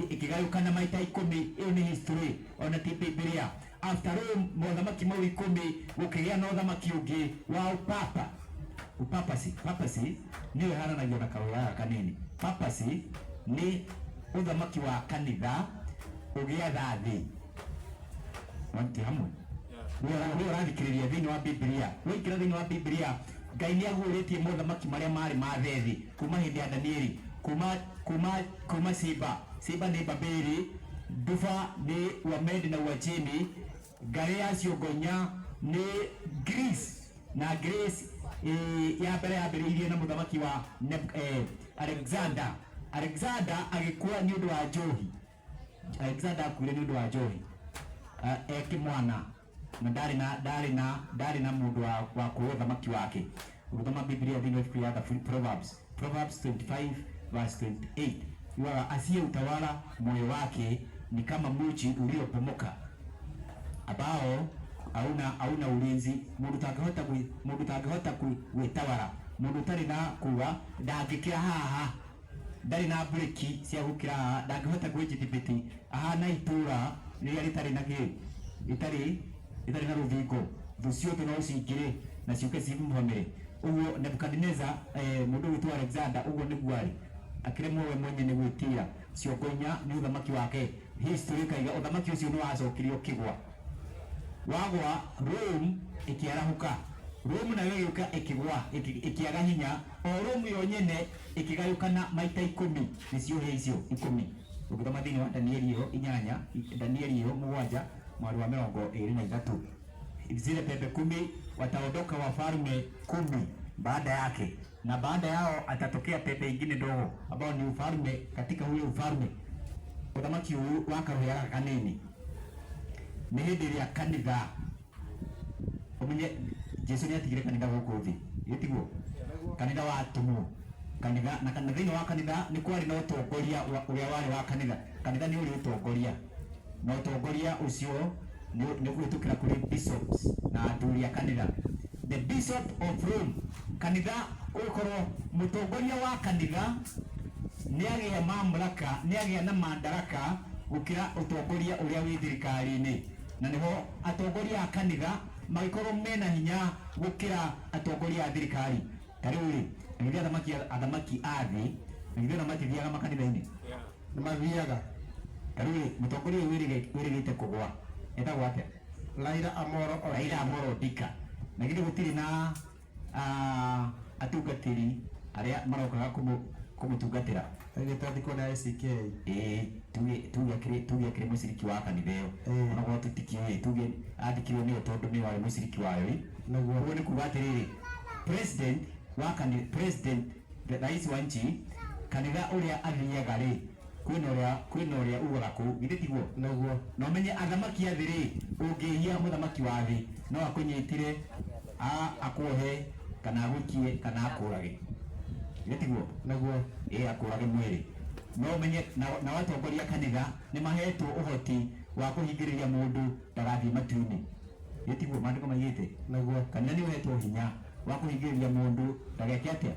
ikigayukana maita 10. Iyo ni history ona ti Biblia. After Rome muthamaki mau 10 gukigia na uthamaki ungi wa papacy niyo haranagio na karuhia kanini. Papacy ni uthamaki wa kanitha ugiatha thi wanti hamwe we ũrathikĩrĩria thĩinĩ wa Biblia waingĩra thĩinĩ wa Biblia Ngai nĩagũrĩtie mothamaki marĩa marĩ ma thĩ kuma hĩndĩ ya Danieli kuma Sheba nĩ Babeli, Dufa nĩ Wamedi na Uajemi, Garea Ciongonya nĩ Greece na Greece ya mbere yambĩrĩirie na mũthamaki wa Alexander agĩkua nĩ ũndũ wa njohi. Alexander akuire nĩ ũndũ wa njohi ekĩmwana na ndarĩ na mũndũ wa kuoya ũthamaki wake. Ũgĩthoma Biblia thĩinĩ wa ibuku ya Proverbs 25 verse 28 yuaga asiye utawala moyo wake ni kama mji uliopomoka ambao hauna ulinzi. Mundu tangihota gwĩtawara, mundu tari na kuwa ndangĩkĩra haha, ndari na breki cia gũkĩra haha, ndangĩhota gwĩjithibiti ahana itũra rĩrĩa rĩtarĩ na rĩtarĩ na rũthingo, thũ ciothe no cingĩre na ciũke cimũhamĩre. Ũguo Nebukadneza mũndũ wĩtwo Alexander ũguo nĩguo arĩ akĩremwo we mwenye nĩ gwĩtĩĩa Ciongonya nĩ ũthamaki wake. History kaiga ũthamaki ũcio nĩ wacokirio kĩgwa wagwa Rome ĩkĩarahũka. Rome nayo ĩgĩũka ĩkĩgwa ĩkĩaga hinya, o Rome yo nyene ĩkĩgayũkana maita 10 nĩcio hĩ icio 10. Ũgĩthoma thĩinĩ wa Danieli yo 8 Danieli yo 7 mweri wa 23 zile pepe 10 wataondoka wafalme 10 baada yake, na baada yao atatokea pepe ingine ndogo ambao ni ufalme. Katika ule ufalme uthamaki waka ya kanini ni hĩndĩ ya kanitha. Umenye Jesu nĩ atigire kanitha gũkũ thĩ, yetiguo kanitha wa atumwo kanitha na kanitha wa kanitha nĩ kwari na ũtongoria ũrĩa warĩ wa kanitha. Kanitha nĩ ũrĩ ũtongoria na ũtongoria ũcio nĩ gwĩtũkĩra kũrĩ bishops na athuri a kanitha. The Bishop of Rome, kanitha ũkorwo mũtongoria wa kanitha nĩagĩa mamlaka, nĩagĩa na madaraka gũkĩra ũtongoria ũrĩa wĩ thirikari-inĩ, na nĩho atongoria a kanitha magĩkorwo mena hinya gũkĩra atongoria a thirikari. Tarĩu nĩ athamaki a thĩ na nĩ mathiaga makanitha-inĩ nĩ mathiaga. Tarĩu mũtongoria wĩrĩgĩte kũgwa etagwo atĩa? Raila Amolo Odinga. Na githĩ gũtirĩ na atungatĩri arĩa marokaga kũmũtungatĩra agĩtandĩkwo na ACK. Tuge akĩrĩ mũciriki wa kanitha ĩyo, onakorwo tũtikĩũĩ, tuge andĩkirwo nĩyo tondũ nĩ warĩ mũciriki wayo. Naguo nĩ kuuga atĩrĩrĩ, president rais wa nchi kanitha ũrĩa athiaga rĩ, kwĩna ũrĩa ugaga kũu, githĩ tiguo? Naguo no menye athamaki a thĩ rĩ, ũngĩhia mũthamaki wa thĩ no akũnyitire akuohe kana agũikie kana akũrage, githĩ tiguo? Naguo akũrage mwĩrĩ. No menye na watongoria kanitha nĩ mahetwo ũhoti wa kũhingĩrĩria mũndũ ndagathiĩ matu-inĩ, githĩ tiguo? Maandĩko maigĩte. Naguo kanitha nĩ ũhetwo hinya wa kũhingĩrĩria mũndũ ndageke atĩa,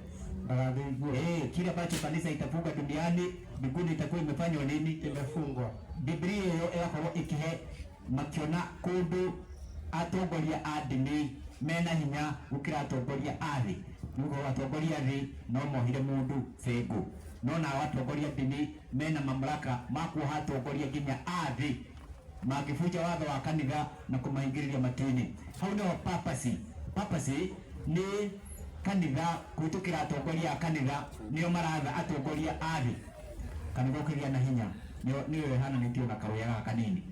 ndagathiĩ. Kile ambacho kanisa itafunga duniani mbinguni itakuwa imefanywa nini? Imefungwa. Biblia hiyo ĩgakorwo ĩkĩhe makiona kũndũ atongoria a ndini mena hinya gũkĩra atongoria a thĩ. Nĩgũkorwo atongoria a thĩ no mohire mũndũ bengo, no na atongoria ndini mena mamlaka ma kuoha atongoria nginya a thĩ mangĩbunja watho wa kanitha na kũmahingĩrĩria matu-inĩ. Hau nĩho papacy nĩ kanitha kũhĩtũkĩra atongoria a kanitha nĩo maratha atongoria a thĩ. Kanitha ũkĩgĩa na hinya nĩyo ĩhananĩtio na karũya gaka kanini,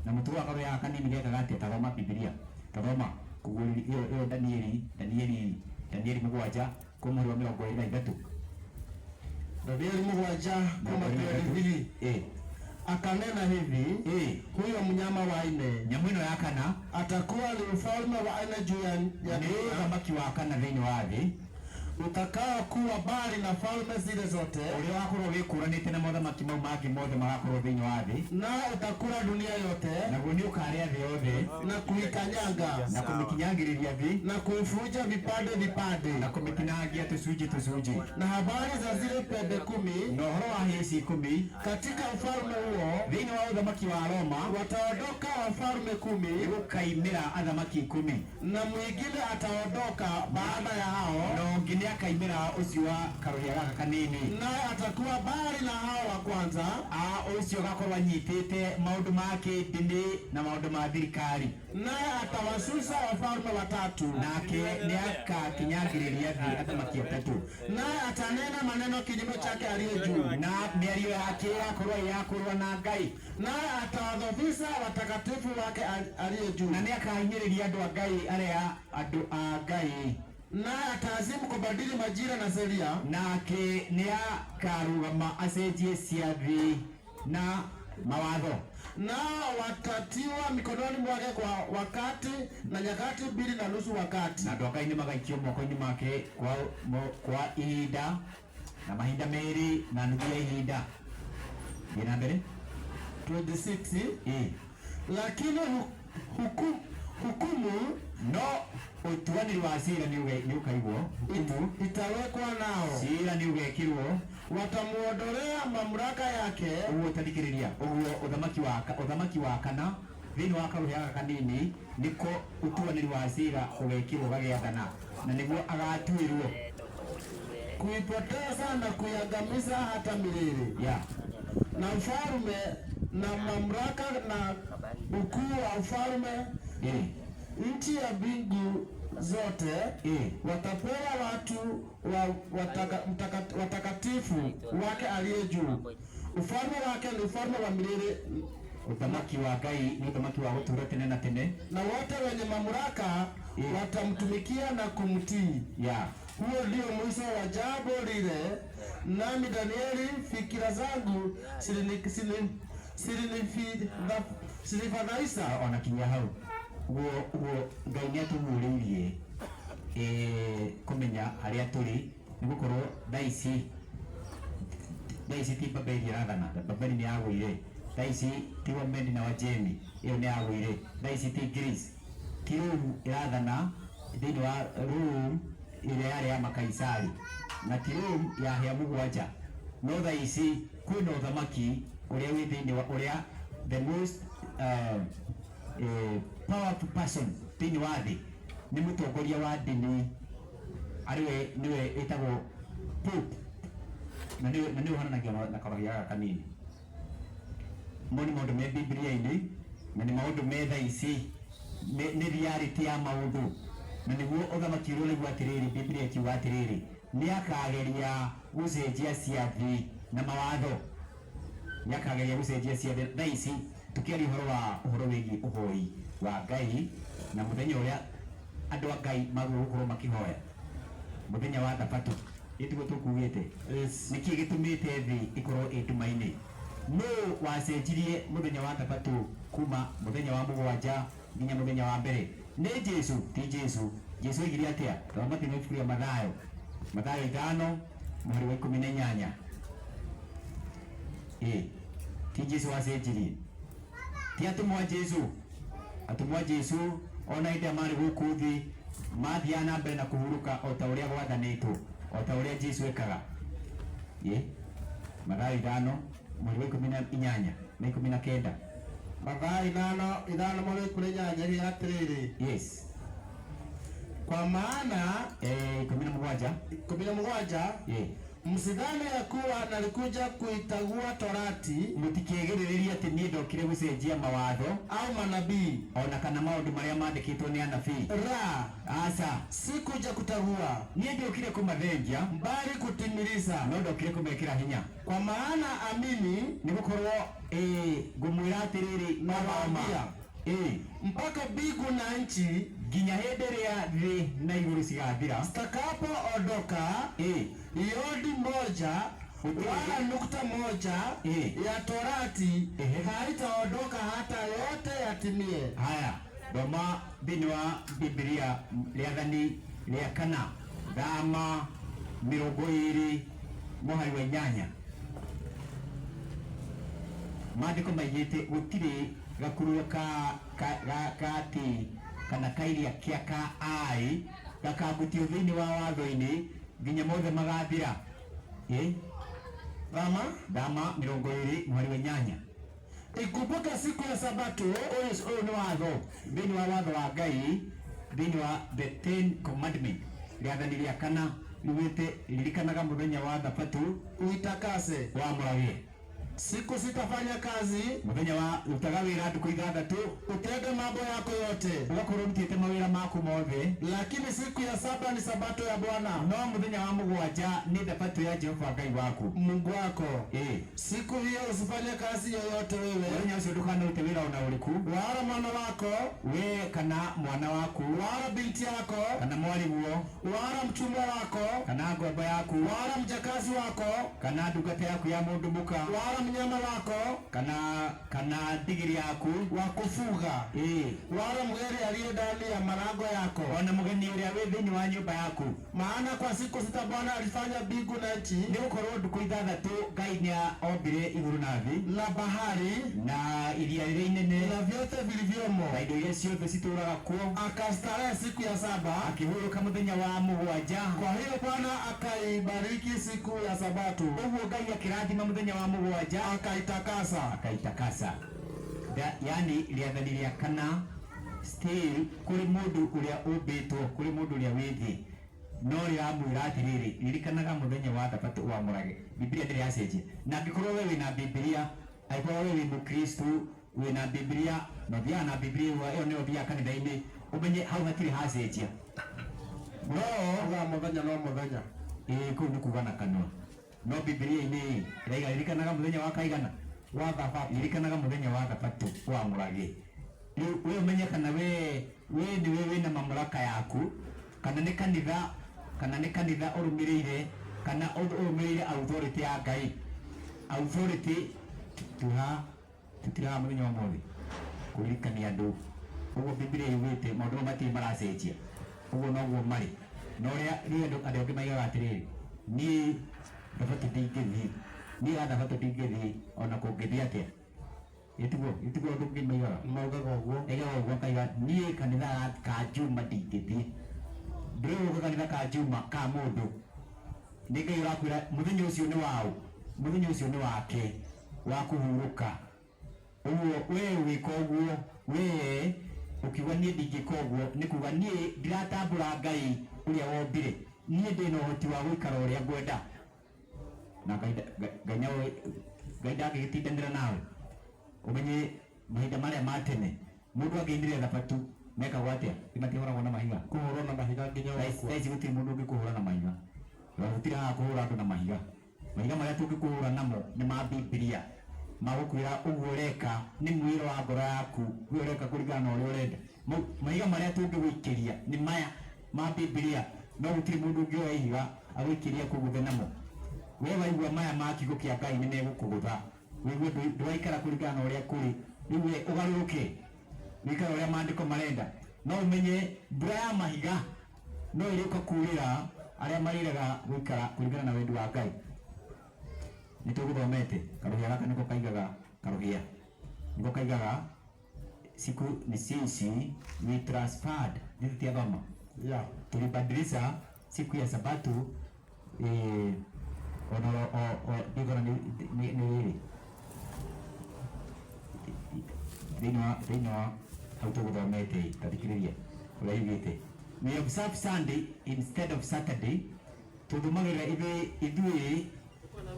na mũtugo wa karũya gaka kanini gekaga atĩa? Tathoma Biblia, tathoma kũgũrĩri ĩyo Danieli 7 kuma mũhari wa 23. Danieli 7:22 akanena hivi, huyo mnyama wa nne, nyamũ ĩno ya kana, atakuwa ni ufalme wa nne juu ya ũthamaki wa kana thĩinĩ wa thĩ, utakao kuwa bali na falme zile zote, ũrĩa wakorwo wĩkũranĩte na mothamaki mau mangĩ mothe magakorwo thĩinĩ wa thĩ, na utakula dunia yote, naguo nĩ ũkarĩa thĩ yothe na kuikanyanga na kũmĩkinyangĩrĩria thĩ na kuifunja vipande na kũmĩtinangia tũcunjĩ. Na habari za zile pembe 10, na ũhoro wa hĩci 10 katika ufalme huo, thĩinĩ wa ũthamaki wa Roma, wataondoka wafalme 10, gũkaimĩra athamaki 10, na mwingine ataondoka baada ya hao, na nĩ akaimĩra ũcio wa karuhia gaka kanini, naye atakuwa bali na hao wa kwanza, ũcio gakorwo anyitĩte maũndũ ma kĩndini na maũndũ ma thirikari, naye atawashusha wafalme watatu, nake nĩ akakinyagĩrĩria thĩ athamaki atatũ, naye atanena maneno kinyume chake aliye juu, na mĩario yake yakorwo ya kũrũa na Ngai, naye atawadhofisha watakatifu wake aliye juu, na nĩ akahinyĩrĩria andũ a Ngai arĩa andũ a Ngai, naye ataazimu kubadili majira na sheria, nake nĩ akarũgama acenjie ciathĩ na mawatho, nao watatiwa mikononi mwake kwa wakati na nyakati 2.5 wakati, na andũ a Ngai nĩ magaikio moko-inĩ make kwa ihinda na mahinda merĩ na nuthu ya ihinda. Thiĩ na mbere 26. Lakini hukumu no utuanĩri wa cira nĩ ũkaigwo, hukumu itawekwa nao, cira nĩ ũgekĩrwo, watamuondolea mamlaka yake. ũguo ũtathikĩrĩria, ũguo ũthamaki wa kana thĩinĩ wa karuhia gaka kanini nĩko ũtuanĩri wa cira ũgekĩrwo gagĩathana, na nĩguo agatuĩrwo kuipoteza na kuiangamiza hata milele, na ufalme na mamlaka na ukuu wa ufalme nchi ya mbingu zote watapewa watu watakatifu wake aliye juu. Ufalme wake ni ufalme wa milele, uthamaki wa Ngai ni uthamaki wa gũtũũra tene na tene, na wote wenye mamlaka watamtumikia na kumtii. Huo ndio mwisho wa jambo lile, nami Danieli fikira zangu silinifadhaisha. Onakinya hau uguo Ngai nĩ atũguũrĩirie kũmenya harĩa tũrĩ, nĩ gũkorwo thaa ici ti Babeli ĩrathana, Babeli nĩ yagũire, thaa ici ti Wamedi na Wajemi, ĩyo nĩ yagũire, thaa ici ti Greece, ti Rome ĩrathana thĩinĩ wa Rome ĩrĩa yarĩ ya Makaisari, na ti Rome ya hĩa mũgwanja, no thaa ici kwĩna ũthamaki ũrĩa wĩ thĩinĩ wa ũrĩa the most powerful person thĩinĩ wa thĩ nĩ mũtongoria wa ndini, nĩwe ĩtagwo Pope, na nĩ ũhananagia na karuhia gaka kanini. Mo nĩ maũndũ me Biblia-inĩ na nĩ maũndũ me thaa ici, nĩ reality ya maũndũ, na nĩguo ũthamaki ũrĩa nĩguo atĩrĩrĩ, Biblia ĩkiuga atĩrĩrĩ, nĩ akageria gũcenjia ciathĩ na mawatho, nĩ akageria gũcenjia ciathĩ. Thaa ici tũkĩaria ũhoro wĩgiĩ ũhoi wa Ngai na mũthenya ũrĩa andũ a Ngai magũgũkorwo makĩhoya, mũthenya wa Thabatũ, ĩtiguo tũkugĩte, nĩkĩ gĩtũmĩte thĩ ĩkorwo ĩ nduma-inĩ? Nũũ wacenjirie mũthenya wa Thabatũ kuma mũthenya wa mũgwanja nginya mũthenya wa mbere? Nĩ Jesu, ti Jesu. Jesu oigire atĩa? Tũramati nĩ ibuku rĩa Mathayo 5:18. Ti Jesu wacenjirie, ti atũmwo Jesu. Atũmwo Jesu ona hĩndĩ marĩ gũkũ thĩ mathiaga na mbere na kũhurũka o ta ũrĩa gwathanĩtwo, o ta ũrĩa Jesu ekaga. Mathayo 5:18 na 19. Mathayo 5:18 hiyo atĩrĩrĩ. Yes. Kwa maana 17 msidhani ya kuwa nalikuja kuitagua Torati, mũtikĩgĩrĩrĩria atĩ niĩ ndokire gũcenjia mawatho au manabii, ona kana maũndũ marĩa mandĩkĩtwo nĩ anabii. Aca, sikuja kutagua, niĩ ndokire kũmathengia, bali kutimiliza. No ndokire kũmekĩra hinya. Kwa maana amini, nĩ gũkorwo ngũmwĩra atĩrĩrĩ, nawaambia mpaka mbingu na nchi nginya hĩndĩ ĩrĩa thĩ na igũrũ cigathira, stakapo ondoka yodi moja wala nukta moja ya Torati haitaondoka hata yote yatimie. Haya, thoma thĩinĩ wa Biblia rĩathani rĩa kana 20:8. Maandĩko maigĩte gũtirĩ gakururo kati kana kairia kĩa ka ai gakambutio thĩinĩ wa watho-inĩ nginya mothe magathira. Thama 20:8. Ikumbuke siku ya Sabato. Ũyũ nĩ watho thĩinĩ wa watho wa Ngai, thĩinĩ wa the 10 commandment, rĩathani rĩa kana niwite lirikanaga muthenya wa Thabatũ uitakase. wamũrage. Siku sitafanya kazi, muthenya wa utaga wĩra ndukũ 6 utende mambo yako yote, ugakorwo rutĩte mawĩra maku mothe, lakini siku ya 7 ni sabato ya Bwana no muthenya wa 7 nĩ Thabatũ ya Jehova Ngai waku Mungu wako. Siku hiyo usifanye kazi yoyote wewe, muthenya ũcio ndũkanarute wĩra ona ũrĩkũ, wala mwana wako, we kana mwana waku, wala binti yako, kana mwariguo, wala mtumwa wako, kana ngombo yaku, wala mjakazi wako, kana ndungata yaku ya mũndũ mũka, wala mnyama wako, kana ndigiri yaku wa kufuga, wala mgeni aliye ndani ya malango yako, ona mgeni ũrĩa wĩ thĩinĩ wa nyũmba yaku. Maana kwa siku 6 Bwana alifanya mbingu na nchi, nĩ gũkorwo ndukũ 6 Ngai nĩombire igũrũ na thĩ, na bahari na iria rĩrĩa inene, na vyote vilivyomo, na indo iria ciothe citũũraga kuo. Akastarehe siku ya 7, akĩhurũka mũthenya wa 7. Kwa hiyo Bwana akaibariki siku ya Sabato, ũguo Ngai akĩrathima mũthenya wa 7, akaitakasa. Yani rĩathani rĩa kana still kũrĩ mũndũ ũrĩa ũmbĩtwo, kũrĩ mũndũ ũrĩa wĩ thĩ, no rĩramwĩra atĩrĩrĩ, ririkanaga mũthenya wa Thabatũ wamũrage. Biblia ndĩrĩ yacenjia, na angĩkorwo we wĩna Biblia, angĩkorwo we wĩ Mũkristo wĩna Biblia, na ũthiaga na Biblia ĩyo nĩyo ũthiaga kanitha-inĩ, ũmenye hau hatirĩ hacenjia. No mũthenya no mũthenya, kũu nĩ kuga na kanua, no Biblia-inĩ ĩraiga ririkanaga mũthenya wa kaigana wa Thabatũ, ririkanaga mũthenya wa Thabatũ wamũrage. Rĩu we ũmenye kana we nĩwe wĩna mamlaka yaku, kana nĩ kanitha ũrũmĩrĩire, kana ũrũmĩrĩire authority ya Ngai. Authority tutiraga mũthenya wa mothe kũririkania andũ. Ũguo Biblia yugĩte maũndũ matirĩ maracenjia, ũguo noguo marĩ. No rĩu andũ angĩ maigaga atĩrĩrĩ, niĩ Thabatũ ndingĩthiĩ, niĩ Thabatũ ndingĩthiĩ ona kũngĩthiĩ atĩa. Itugo ũndũ ũngĩ maigaga, maugaga ũguo, akaiga niĩ kanitha ka Juma ndingĩthiĩ. Ndĩrĩgũka kanitha ka Juma ka mũndũ, nĩ Ngai ũrakwĩra mũthenya ũcio nĩ waũ, mũthenya ũcio nĩ wake wa kũhurũka. Ũguo we wĩka ũguo, we ũkiuga niĩ ndingĩka ũguo, nĩ kuga niĩ ndiratambũra Ngai ũrĩa wombire, niĩ ndĩna ũhoti wa gũikara ũrĩa ngwenda, na Ngai ndangĩgĩtindanĩra nawe. Ũmenye mahinda marĩa ma tene mũndũ angĩinire Thabatũ mekagwo atĩa? Matiahũragwo na mahiga, kũhũrwo na mahiga nginya ũguo. Thaa ici gũtirĩ mũndũ ũngĩkũhũra na mahiga, gũtirĩ haha kũhũra andũ na mahiga. Mahiga marĩa tũngĩkũhũra namo nĩ ma Biblia, magũkwĩra ũguo ũreka nĩ mwĩro wa ngoro yaku, we ũreka kũringana na ũrĩa ũrenda. Mahiga marĩa tũngĩgũikĩria nĩ maya ma Biblia, no gũtirĩ mũndũ ũngĩoya ihiga agũikĩria kũgũthe namo. We waigua maya ma kiugo kĩa Ngai nĩ megũkũgũtha, wĩgue ndwaikara kũringana na ũrĩa kũrĩ. Rĩu we ũgarũrũke wĩikara ũrĩa maandĩko marenda, no ũmenye mbura ya mahiga no ĩrĩũka kuurĩra arĩa marĩrega gũikara kũringana na wendi wa Ngai. Nĩ tũgũthomete karũhĩa gaka nĩko kaigaga, karũhĩa nĩko kaigaga siku ni sisi we transferred hizi tiagoma tulibadilisha siku ya Sabato niko ni hili thĩinĩ hautũgũthomete tathikĩrĩria ũrĩa yugĩte. We observe Sunday instead of Saturday. Tũthumagĩra ithuĩ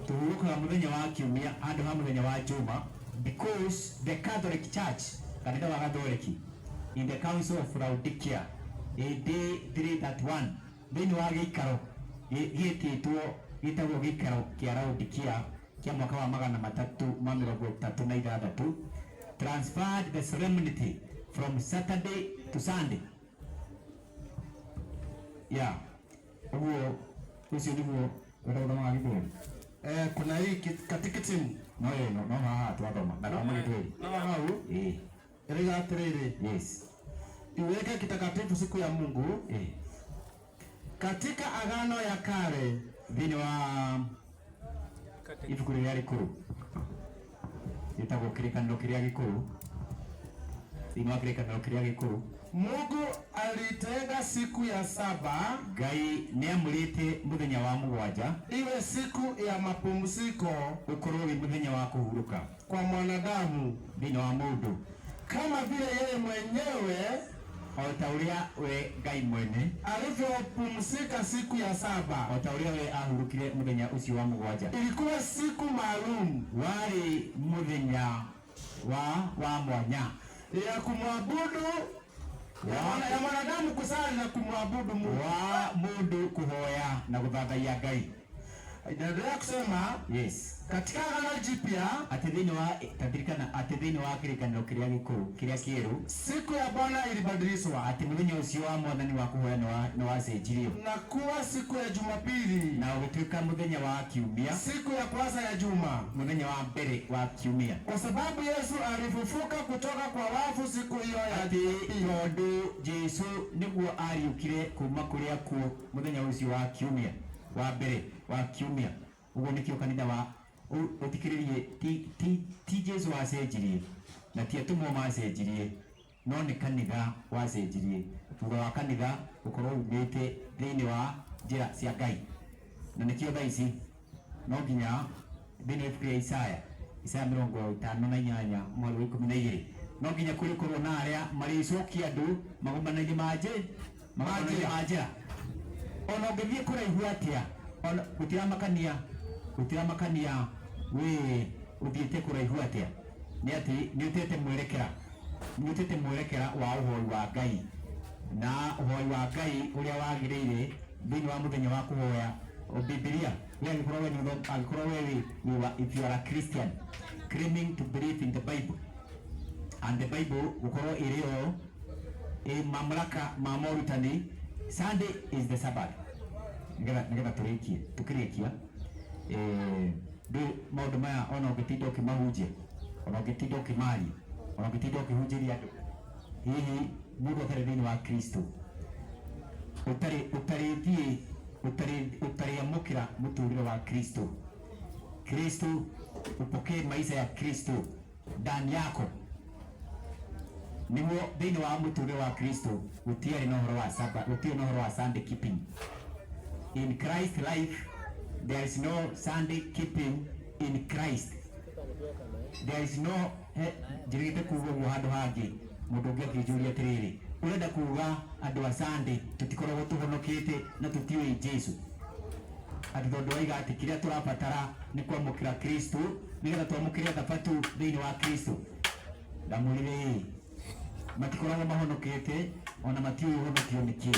tũhurũkaga mũthenya wa kiumia handũ ha mũthenya wa Juma, because the Catholic Church, kanitha wa Gathoreki, in the Council of Laodicea AD 331 thĩinĩ wa gĩikaro gĩtĩtwo gĩtagwo gĩikaro kĩa Laodicea kĩa mwaka wa 336 transferred the solemnity from Saturday to Sunday. Ũguo ucio nĩguo ũrathoma wa Biblia. Kuna hii katikati no haha twathoma na kama gĩthweri no hau ĩrĩga atĩrĩrĩ, yes, iweke kitakatifu siku ya Mungu katika agano ya kale. Thĩinĩ wa ibuku rĩrĩa rĩkũrũ gĩtagwo kĩrĩkanĩro kĩrĩa gĩkũrũ, thĩinĩ wa kĩrĩkanĩro kĩrĩa gĩkũrũ Mungu alitenga siku ya 7, Ngai nĩamũrĩte mũthenya wa 7 iwe siku ya mapumziko, ũkorwo wĩ mũthenya wa kũhurũka kwa mwanadamu thĩinĩ wa mũndũ, kama vile yeye mwenyewe otauria we Ngai mwene alivyopumzika siku ya saba. Otauria we ahurukire muthenya ucio wa mugwanja. Ilikuwa siku maalum, wari muthenya wa mwanya ya kumwabudu ya mwanadamu kusali na kumwabudu Mungu, wa mundu kuhoya na guthathaia Ngai. Inaendelea kusema yes, katika Agano Jipya ati thini wa kirikaniro kiria gikuru kiria kieru, siku ya Bwana ilibadilishwa, ati muthenya ucio wa mwathani wa kuhoya no wacenjirio na kuwa siku ya Jumapili, na ugituika muthenya wa kiumia, siku ya kwanza ya juma, muthenya wa mbere wa kiumia, kwa sababu Yesu alifufuka kutoka kwa wafu siku hiyo ya tondu Jesu niguo ariukire kuma kuria kuo muthenya ucio wa kiumia wa mbere wa kiumia. Uguo nikio kanitha wa utikiririe ti Jesu wacenjirie na ti atumwo macenjirie, no ni kanitha wacenjirie. Thutha wa kanitha gukorwo umite thiini wa njira cia Ngai, na nikio thaa ici no nginya thiini wa ibuku ya Isaya 58 mweri wa 12 no nginya kuri korwo na aria maricokia andu magumanagie majira. Ona ngithie kuraihu atia, ona gutiramakania we uthiete kuraihu atia, ni ati ni utete mwerekera wa uhoi wa Ngai, na uhoi wa Ngai uria wagirire thiini wa muthenya wa kuhoya. Biblia agikoro wewe if you are a Christian claiming to believe in the Bible and the Bible gukoro irio mamlaka ma morutani, Sunday is the Sabbath. Nigera tukirikia maundu maya ona ũngĩtinda ũkĩmahunjia, ona ũngĩtinda ũkĩmaria, ona ũngĩtinda ũkĩhunjĩria andũ, hihi mũndũ ũtarĩ thĩinĩ wa Kristo utariamukira muturire wa Kristo, upokee maisha ya Kristo ndani yako, niguo thĩinĩ wa muturire wa Kristo gutiari na uhoro wa Sabbath, gutiari na uhoro wa Sunday keeping. In Christ life there is no Sunday keeping in Christ. There is no jirite kugo handu hangi mundu ngiakijuria atiriri urenda kuga andu a Sunday tutikoragwo tuhonokete na tutiwe Jesu, ati tondu waiga ati kiria turabatara ni kwamukira Kristo nigetha twamukire thabatu thiini wa Kristo. Ndamurire matikoragwo mahonokete ona matiwe honokio niki,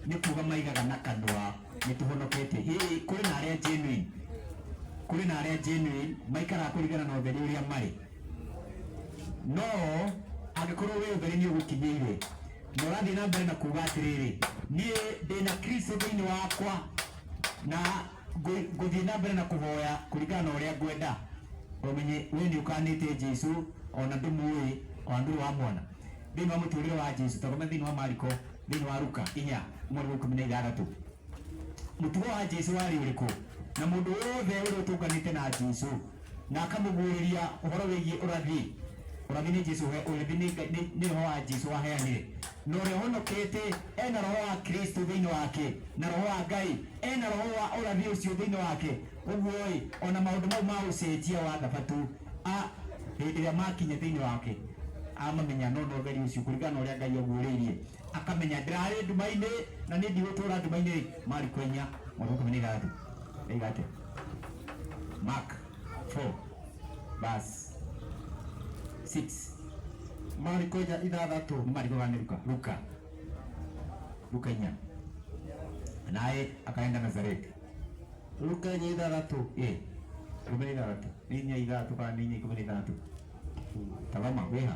ni kuga maigaga na kanwa ni tuhonokete. Kuri na aria genuine maikara kurigana na utheri uria mari, no agikorwo we utheri ni ugukinyire no rathi na mbere na kuga atiriri nie ndina Kristo thiini wakwa na guthii na mbere na kuhoya kurigana na uria ngwenda, umenye we ni ukanite Jesu ona ndumui ona nduru wa mwana thiini wa muturire wa Jesu. Togome thiini wa Mariko, thiini wa Luka 4:16 mutugo wa Jesu wari uriku, na mundu wothe uri utunganite na Jesu na akamuguriria uhoro wigie urathi ni Jesu urathi ni roho wa Jesu waheanire, no uri honokete ena roho wa Kristo thiini wake na roho wa Ngai ena roho wa urathi ucio thiini wake. Uguo ona maundu mau ma ucenjia wa thabatu hindi ria makinya thiini wake amamenya no theri ucio kurigana uria Ngai aguririe, akamenya ndirari nduma-ini na ni ndigũtũra nduma-ini. Mariko 4:13 igate Mark 4:6 Mariko 6 Mariko gani Luka 4 naye akaenda Nazareti. Luka 6 13 ninya 3 kana ninya 13 tazama weha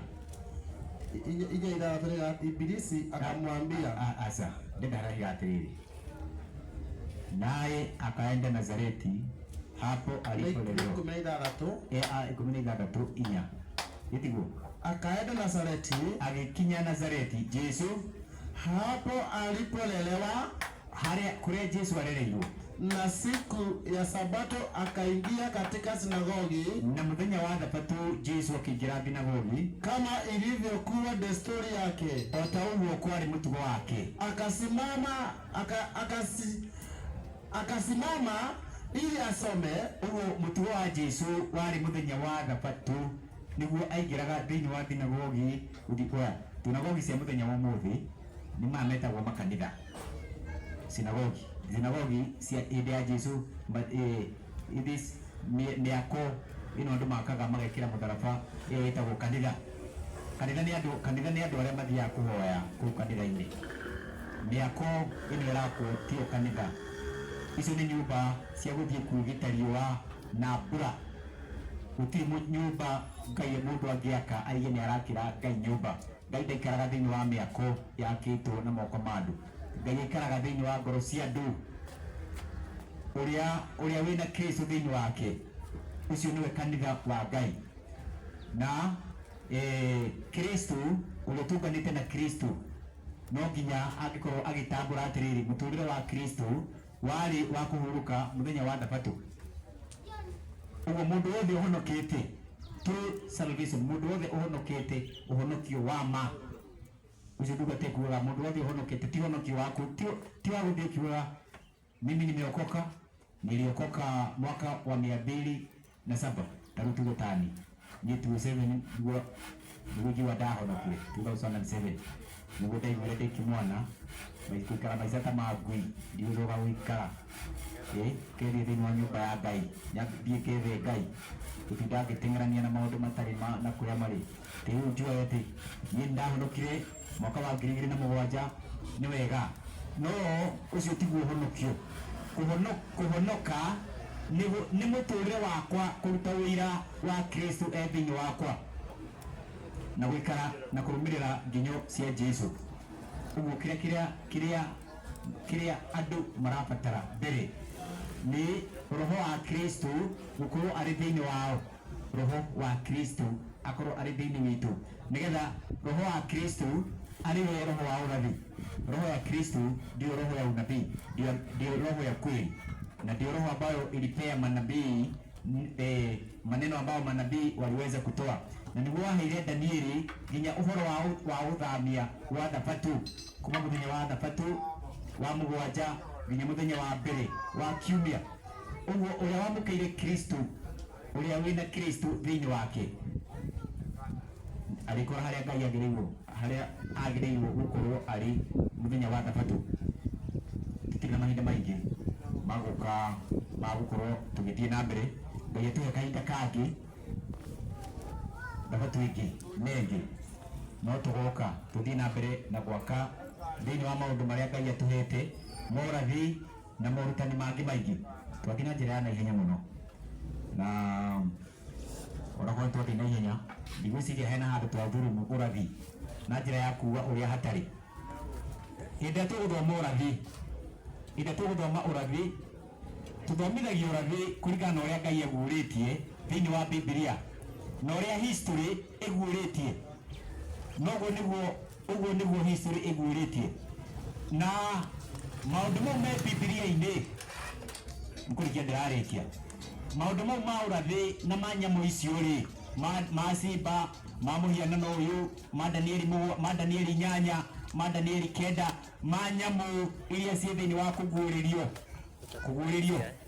ija ida Ibilisi akamwambia asa ndara hiatiriri, naye akaenda Nazareti hapo alipolelewa. 13 inya yetigo akaenda Nazareti, akikinya Nazareti Jesu hapo alipolelewa, haria kuria Jesu aleleirwo. Na siku ya Sabato akaingia katika sinagogi, na muthenya wa Thabatũ Jesu akiingira thinagogi kama ilivyokuwa desturi yake, ota uguo kwari mutugo wake. Akasimama ili asome. Uguo mutugo wa Jesu wari muthenya wa Thabatũ niguo aingiraga thiini wa thinagogi tunagogi cia muthenya wa muthi ni mametagwo makanitha sinagogi cia hĩndĩ ya Jesu this mĩako ino andu makaga magekĩra mũtharaba ĩyo ĩtagwo kanitha. Kanitha nĩ andũ arĩa mathiaga kũhoya kũu kanitha-inĩ. Mĩako ĩno ĩrakwo tio kanitha. Icio nĩ nyũmba cia gũthiĩ kwĩgita riũa na mbura. Gũtirĩ nyũmba Ngai mũndũ angĩaka aige nĩ arakĩra Ngai nyũmba. Ngai ndaikaraga thĩinĩ wa mĩako yakĩtwo na moko ma andũ. Ngai aikaraga thĩinĩ wa ngoro cia andũ. Ũrĩa wĩna Kristo thĩinĩ wake, ucio nĩwe kanitha wa Ngai. Na Kristo ũrĩa tũnganĩte na Kristo no nginya angĩkorwo agĩtambũra atĩrĩrĩ, mũtũrĩre wa Kristo warĩ wa kũhurũka mũthenya wa Thabatũ. Ũguo mũndũ wothe ũhonokete true salvation, mũndũ wothe ũhonokete ũhonokio wa ma. Ucio ndugate kuoga mũndũ wothe ũhonokete ti ũhonokio waku, ti wa gũthiĩ kiuga mimi nimeokoka, niliokoka mwaka wa 207 tarehe tugotani ni 27 niguo ndahonokire 2007 niguo ndaigwire ndĩ kĩmwana maikara maica ta magui ndiũrũga gũikara kĩrĩ thĩinĩ wa nyũmba ya Ngai thiĩ kĩthe Ngai gũtinda ngĩteng'erania na maũndũ matarĩ na kũrĩa marĩ. Rĩu njũĩ atĩ niĩ ndahonokire mwaka wa 2007 nĩ wega, no ũcio tiguo ũhonokio. Kũhonoka nĩ mũtũrĩre wakwa kũruta wĩra wa Kristo thĩinĩ wakwa na gũikara na kũrũmĩrĩra nginyo cia Jesu. Ũguo kĩrĩa andũ marabatara mbere nĩ roho wa Kristo gũkorwo arĩ thĩinĩ wao. Roho wa Kristo akorwo arĩ thĩinĩ witũ, nĩgetha roho wa Kristo arĩwe roho wa ũrathi. Roho ya Kristo ndio roho ya unabii, ndio roho ya kweli, na ndio roho ambayo ilipea manabii maneno ambayo manabii waliweza kutoa. Na niguo waheire Danieli nginya ũhoro wa ũthamia wa Thabatũ, kuma mũthenya wa Thabatũ wa mũgwanja nginya mũthenya wa mbere wa kiumia. Ũguo ũrĩa wamũkĩire Kristo, ũrĩa wĩna Kristo thĩinĩ wake arĩkora harĩa agĩrĩirwo gũkorwo arĩ mũthenya wa Thabatũ. Tũtirĩ na mahinda maingĩ magũka magũkorwo tũgĩthiĩ na mbere. Ngai atũhe kahinda kangĩ Thabatũ ĩngĩ nengĩ no tũgoka tũthiĩ na mbere na gwaka thĩinĩ wa maũndũ marĩa Ngai atũhete morathi na morutani mangĩ maingĩ. Twathiĩ na njĩra ya naihenya mũno, na onakorwo twathiĩ naihenya ndigwĩciria hena handũ twathurumu ũrathi na njĩra ya kuga ũrĩa hatarĩ. Hĩndĩ ĩrĩa tũgũthoma ũrathi tũthomithagio ũrathi kũringana na ũrĩa Ngai aguũrĩtie thĩinĩ wa Biblia na ũrĩa history ĩguũrĩtie. Ũguo nĩguo history ĩguũrĩtie, na maũndũ mau me Biblia-inĩ mkũrikia ndĩrarĩkia. Maũndũ mau ma ũrathi na ma nyamũ icio rĩ, ma simba, ma mũhianano ũyũ, ma Danieli 8, ma Danieli 9, ma nyamũ iria ciĩ thĩinĩ wa kũguũrĩrio.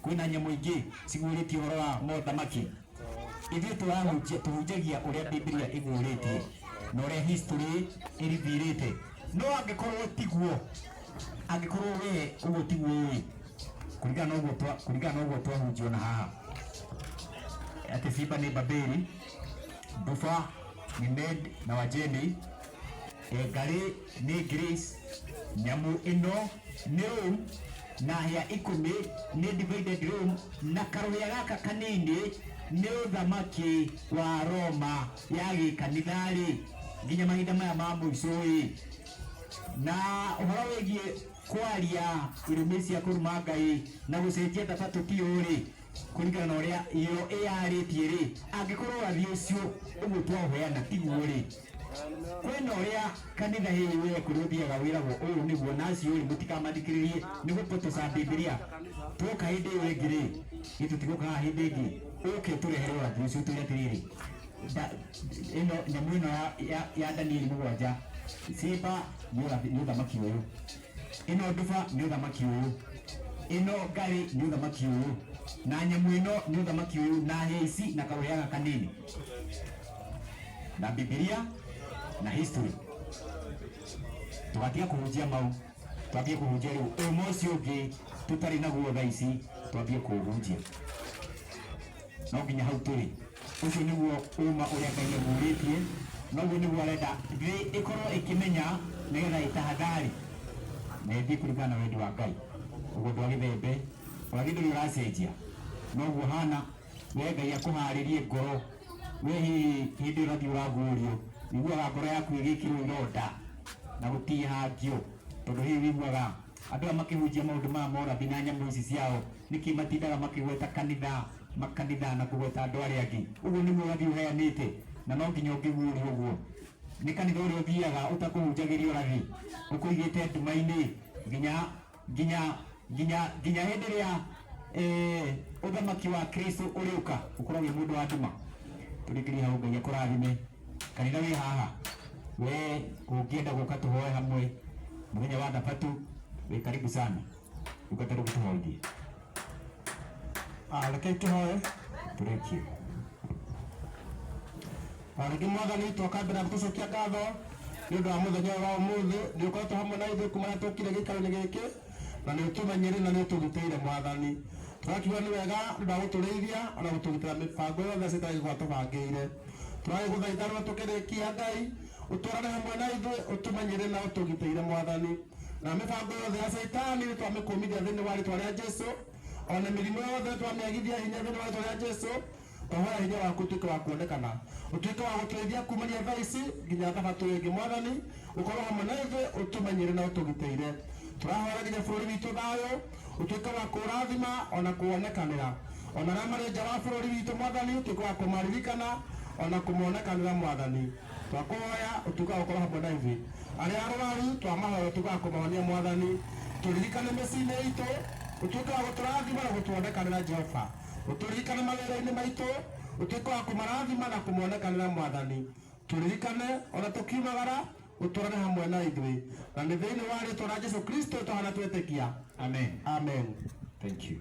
Kwĩna nyamũ ingĩ ciguũrĩtie ũhoro wa mothamaki. Ithuĩ tũhunjagia ũrĩa Biblia ĩguũrĩtie na ũrĩa history ĩrithirĩte. No angĩkorwo tiguo, angĩkorwo we ũguo tiguo ĩ, kũringana na ũguo twahunjio na haha atĩ simba nĩ Babeli, nduba nĩ Med na Wajemi, ngarĩ nĩ Greece, nyamũ ĩno nĩ Rome, na hĩa 10 nĩ divided Rome, na karũhĩa gaka kanini nĩ ũthamaki wa Roma ya gĩkanitha-rĩ nginya mahinda maya ma mũico ĩ. Na ũhoro wĩgiĩ kwaria irumi cia kũruma Ngai na gũcenjia Thabatũ tiyo-rĩ, kũringana na ũrĩa yo ĩyarĩtie-rĩ, angĩkorwo ũrathi ũcio ũguo twaũheana tiguo-rĩ, kwĩna ũrĩa kanitha hĩĩ we kũrĩa ũthiaga wĩragwo ũyũ nĩguo na acio-rĩ mũtikamathikĩrĩrie nĩ gũpotoca Biblia. Twoka hĩndĩ ĩyo ĩngĩ-rĩ, tũtigũka haha hĩndĩ ĩngĩ ũke tũrehere ũrathi ũcio twĩre atĩrĩrĩ, ĩno nyamũ ĩno ya Danieli 7 simba nĩ ũthamaki ũyũ, ĩno nduba nĩ ũthamaki ũyũ, ĩno ngarĩ nĩ ũthamaki ũyũ, na nyamũ ĩno nĩ ũthamaki ũyũ, na hĩa ici na karũhĩa gaka kanini. Na Biblia na history tugatiga kuhunjia mau twambie kuhunjia riu umo ucio ungi tutari naguo thaa ici twambie kuhunjia no nginya hau turi ucio niguo uma uria Ngai amuritie noguo niguo arenda thĩ ikorwo ikimenya nigetha itahadhari na ithii kuringana na wendi wa Ngai uguo ndwa githembe uragi nduri uracenjia noguo hana we Ngai akuharirie ngoro we hindi urathi uragurio niguaga ngoro yaku igikirwo ironda na gutihangio tondu hihi wiguaga andu a makihunjia maundu ma morathi na nyamu ici ciao niki matindaga makigweta makanitha na kugweta andu aria angi uguo niguo urathi uheanite na no nginya ungigurio uguo ni kanitha uria uthiaga utakuhunjagirio rathi ukuigite nduma-ini nginya hindi ria uthamaki wa Kristo uriuka ukorwo wi mundu wa nduma turingirie hau Ngai akurathime kanitha wi haha we ungienda guka tuhoe hamwe muthenya wa Thabatũ wi karibu sana ukata tuhoithie reke tuhoe turikie reke Mwathani twakambira gutucokia ngatho ni undu wa muthenya wa umuthi ni ukoretwo hamwe na ithuĩ kuma tukire gĩikaro-inĩ gĩkĩ na nĩ ũtũmenyere na nĩ ũtũgitĩire Mwathani turakiuga nĩ wega nĩ ũndũ wa gũtũrĩithia ona gũtũgitĩra mĩbango yothe citarĩ tũbangĩire turagĩgũthaitha rĩrĩa tũkĩrĩkia Ngai ũtũrane hamwe na ithuĩ ũtũmenyere na ũtũgitĩire Mwathani na mĩbango yothe ya Saitani twamĩkũmithia thĩinĩ wa rĩĩtwa rĩa Jesũ ona mĩrimũ yothe twamĩagithia hinya thĩinĩ wa rĩĩtwa rĩa Jesũ twahoya hinya waku ũtuĩke wa kuonekana ũtuĩke wa gũtũteithia kumania thaa ici nginya Thabatũ ĩngĩ Mwathani ũkorwo hamwe na ithuĩ ũtũmenyere na ũtũgitĩire turahoya nginya bũrũri witũ thayũ ũtuĩke wa kũrathima ona kuonekanĩra ona arĩa marĩ nja wa bũrũri witũ Mwathani ũtuĩke wa kũmaririkana ona kũmonekanĩra Mwathani twakũhoya ũtuĩke wa gũkorwo hamwe na ithuĩ arĩa arwaru twamahoya ũtuĩke wa kũmahonia Mwathani tũririkane mĩciĩ-inĩ itũ ũtuĩke wa gũtũrathima na gũtuonekanĩra Jehova ũtũririkane mawĩra-inĩ maitũ ũtuĩke wa kũmarathima na kũmonekanĩra Mwathani tũririkane ona tũkiumagara ũtũrane hamwe na ithuĩ na nĩ thĩinĩ wa rĩĩtwa rĩa Jesũ Kristo twahana twetĩkia amen amen thank you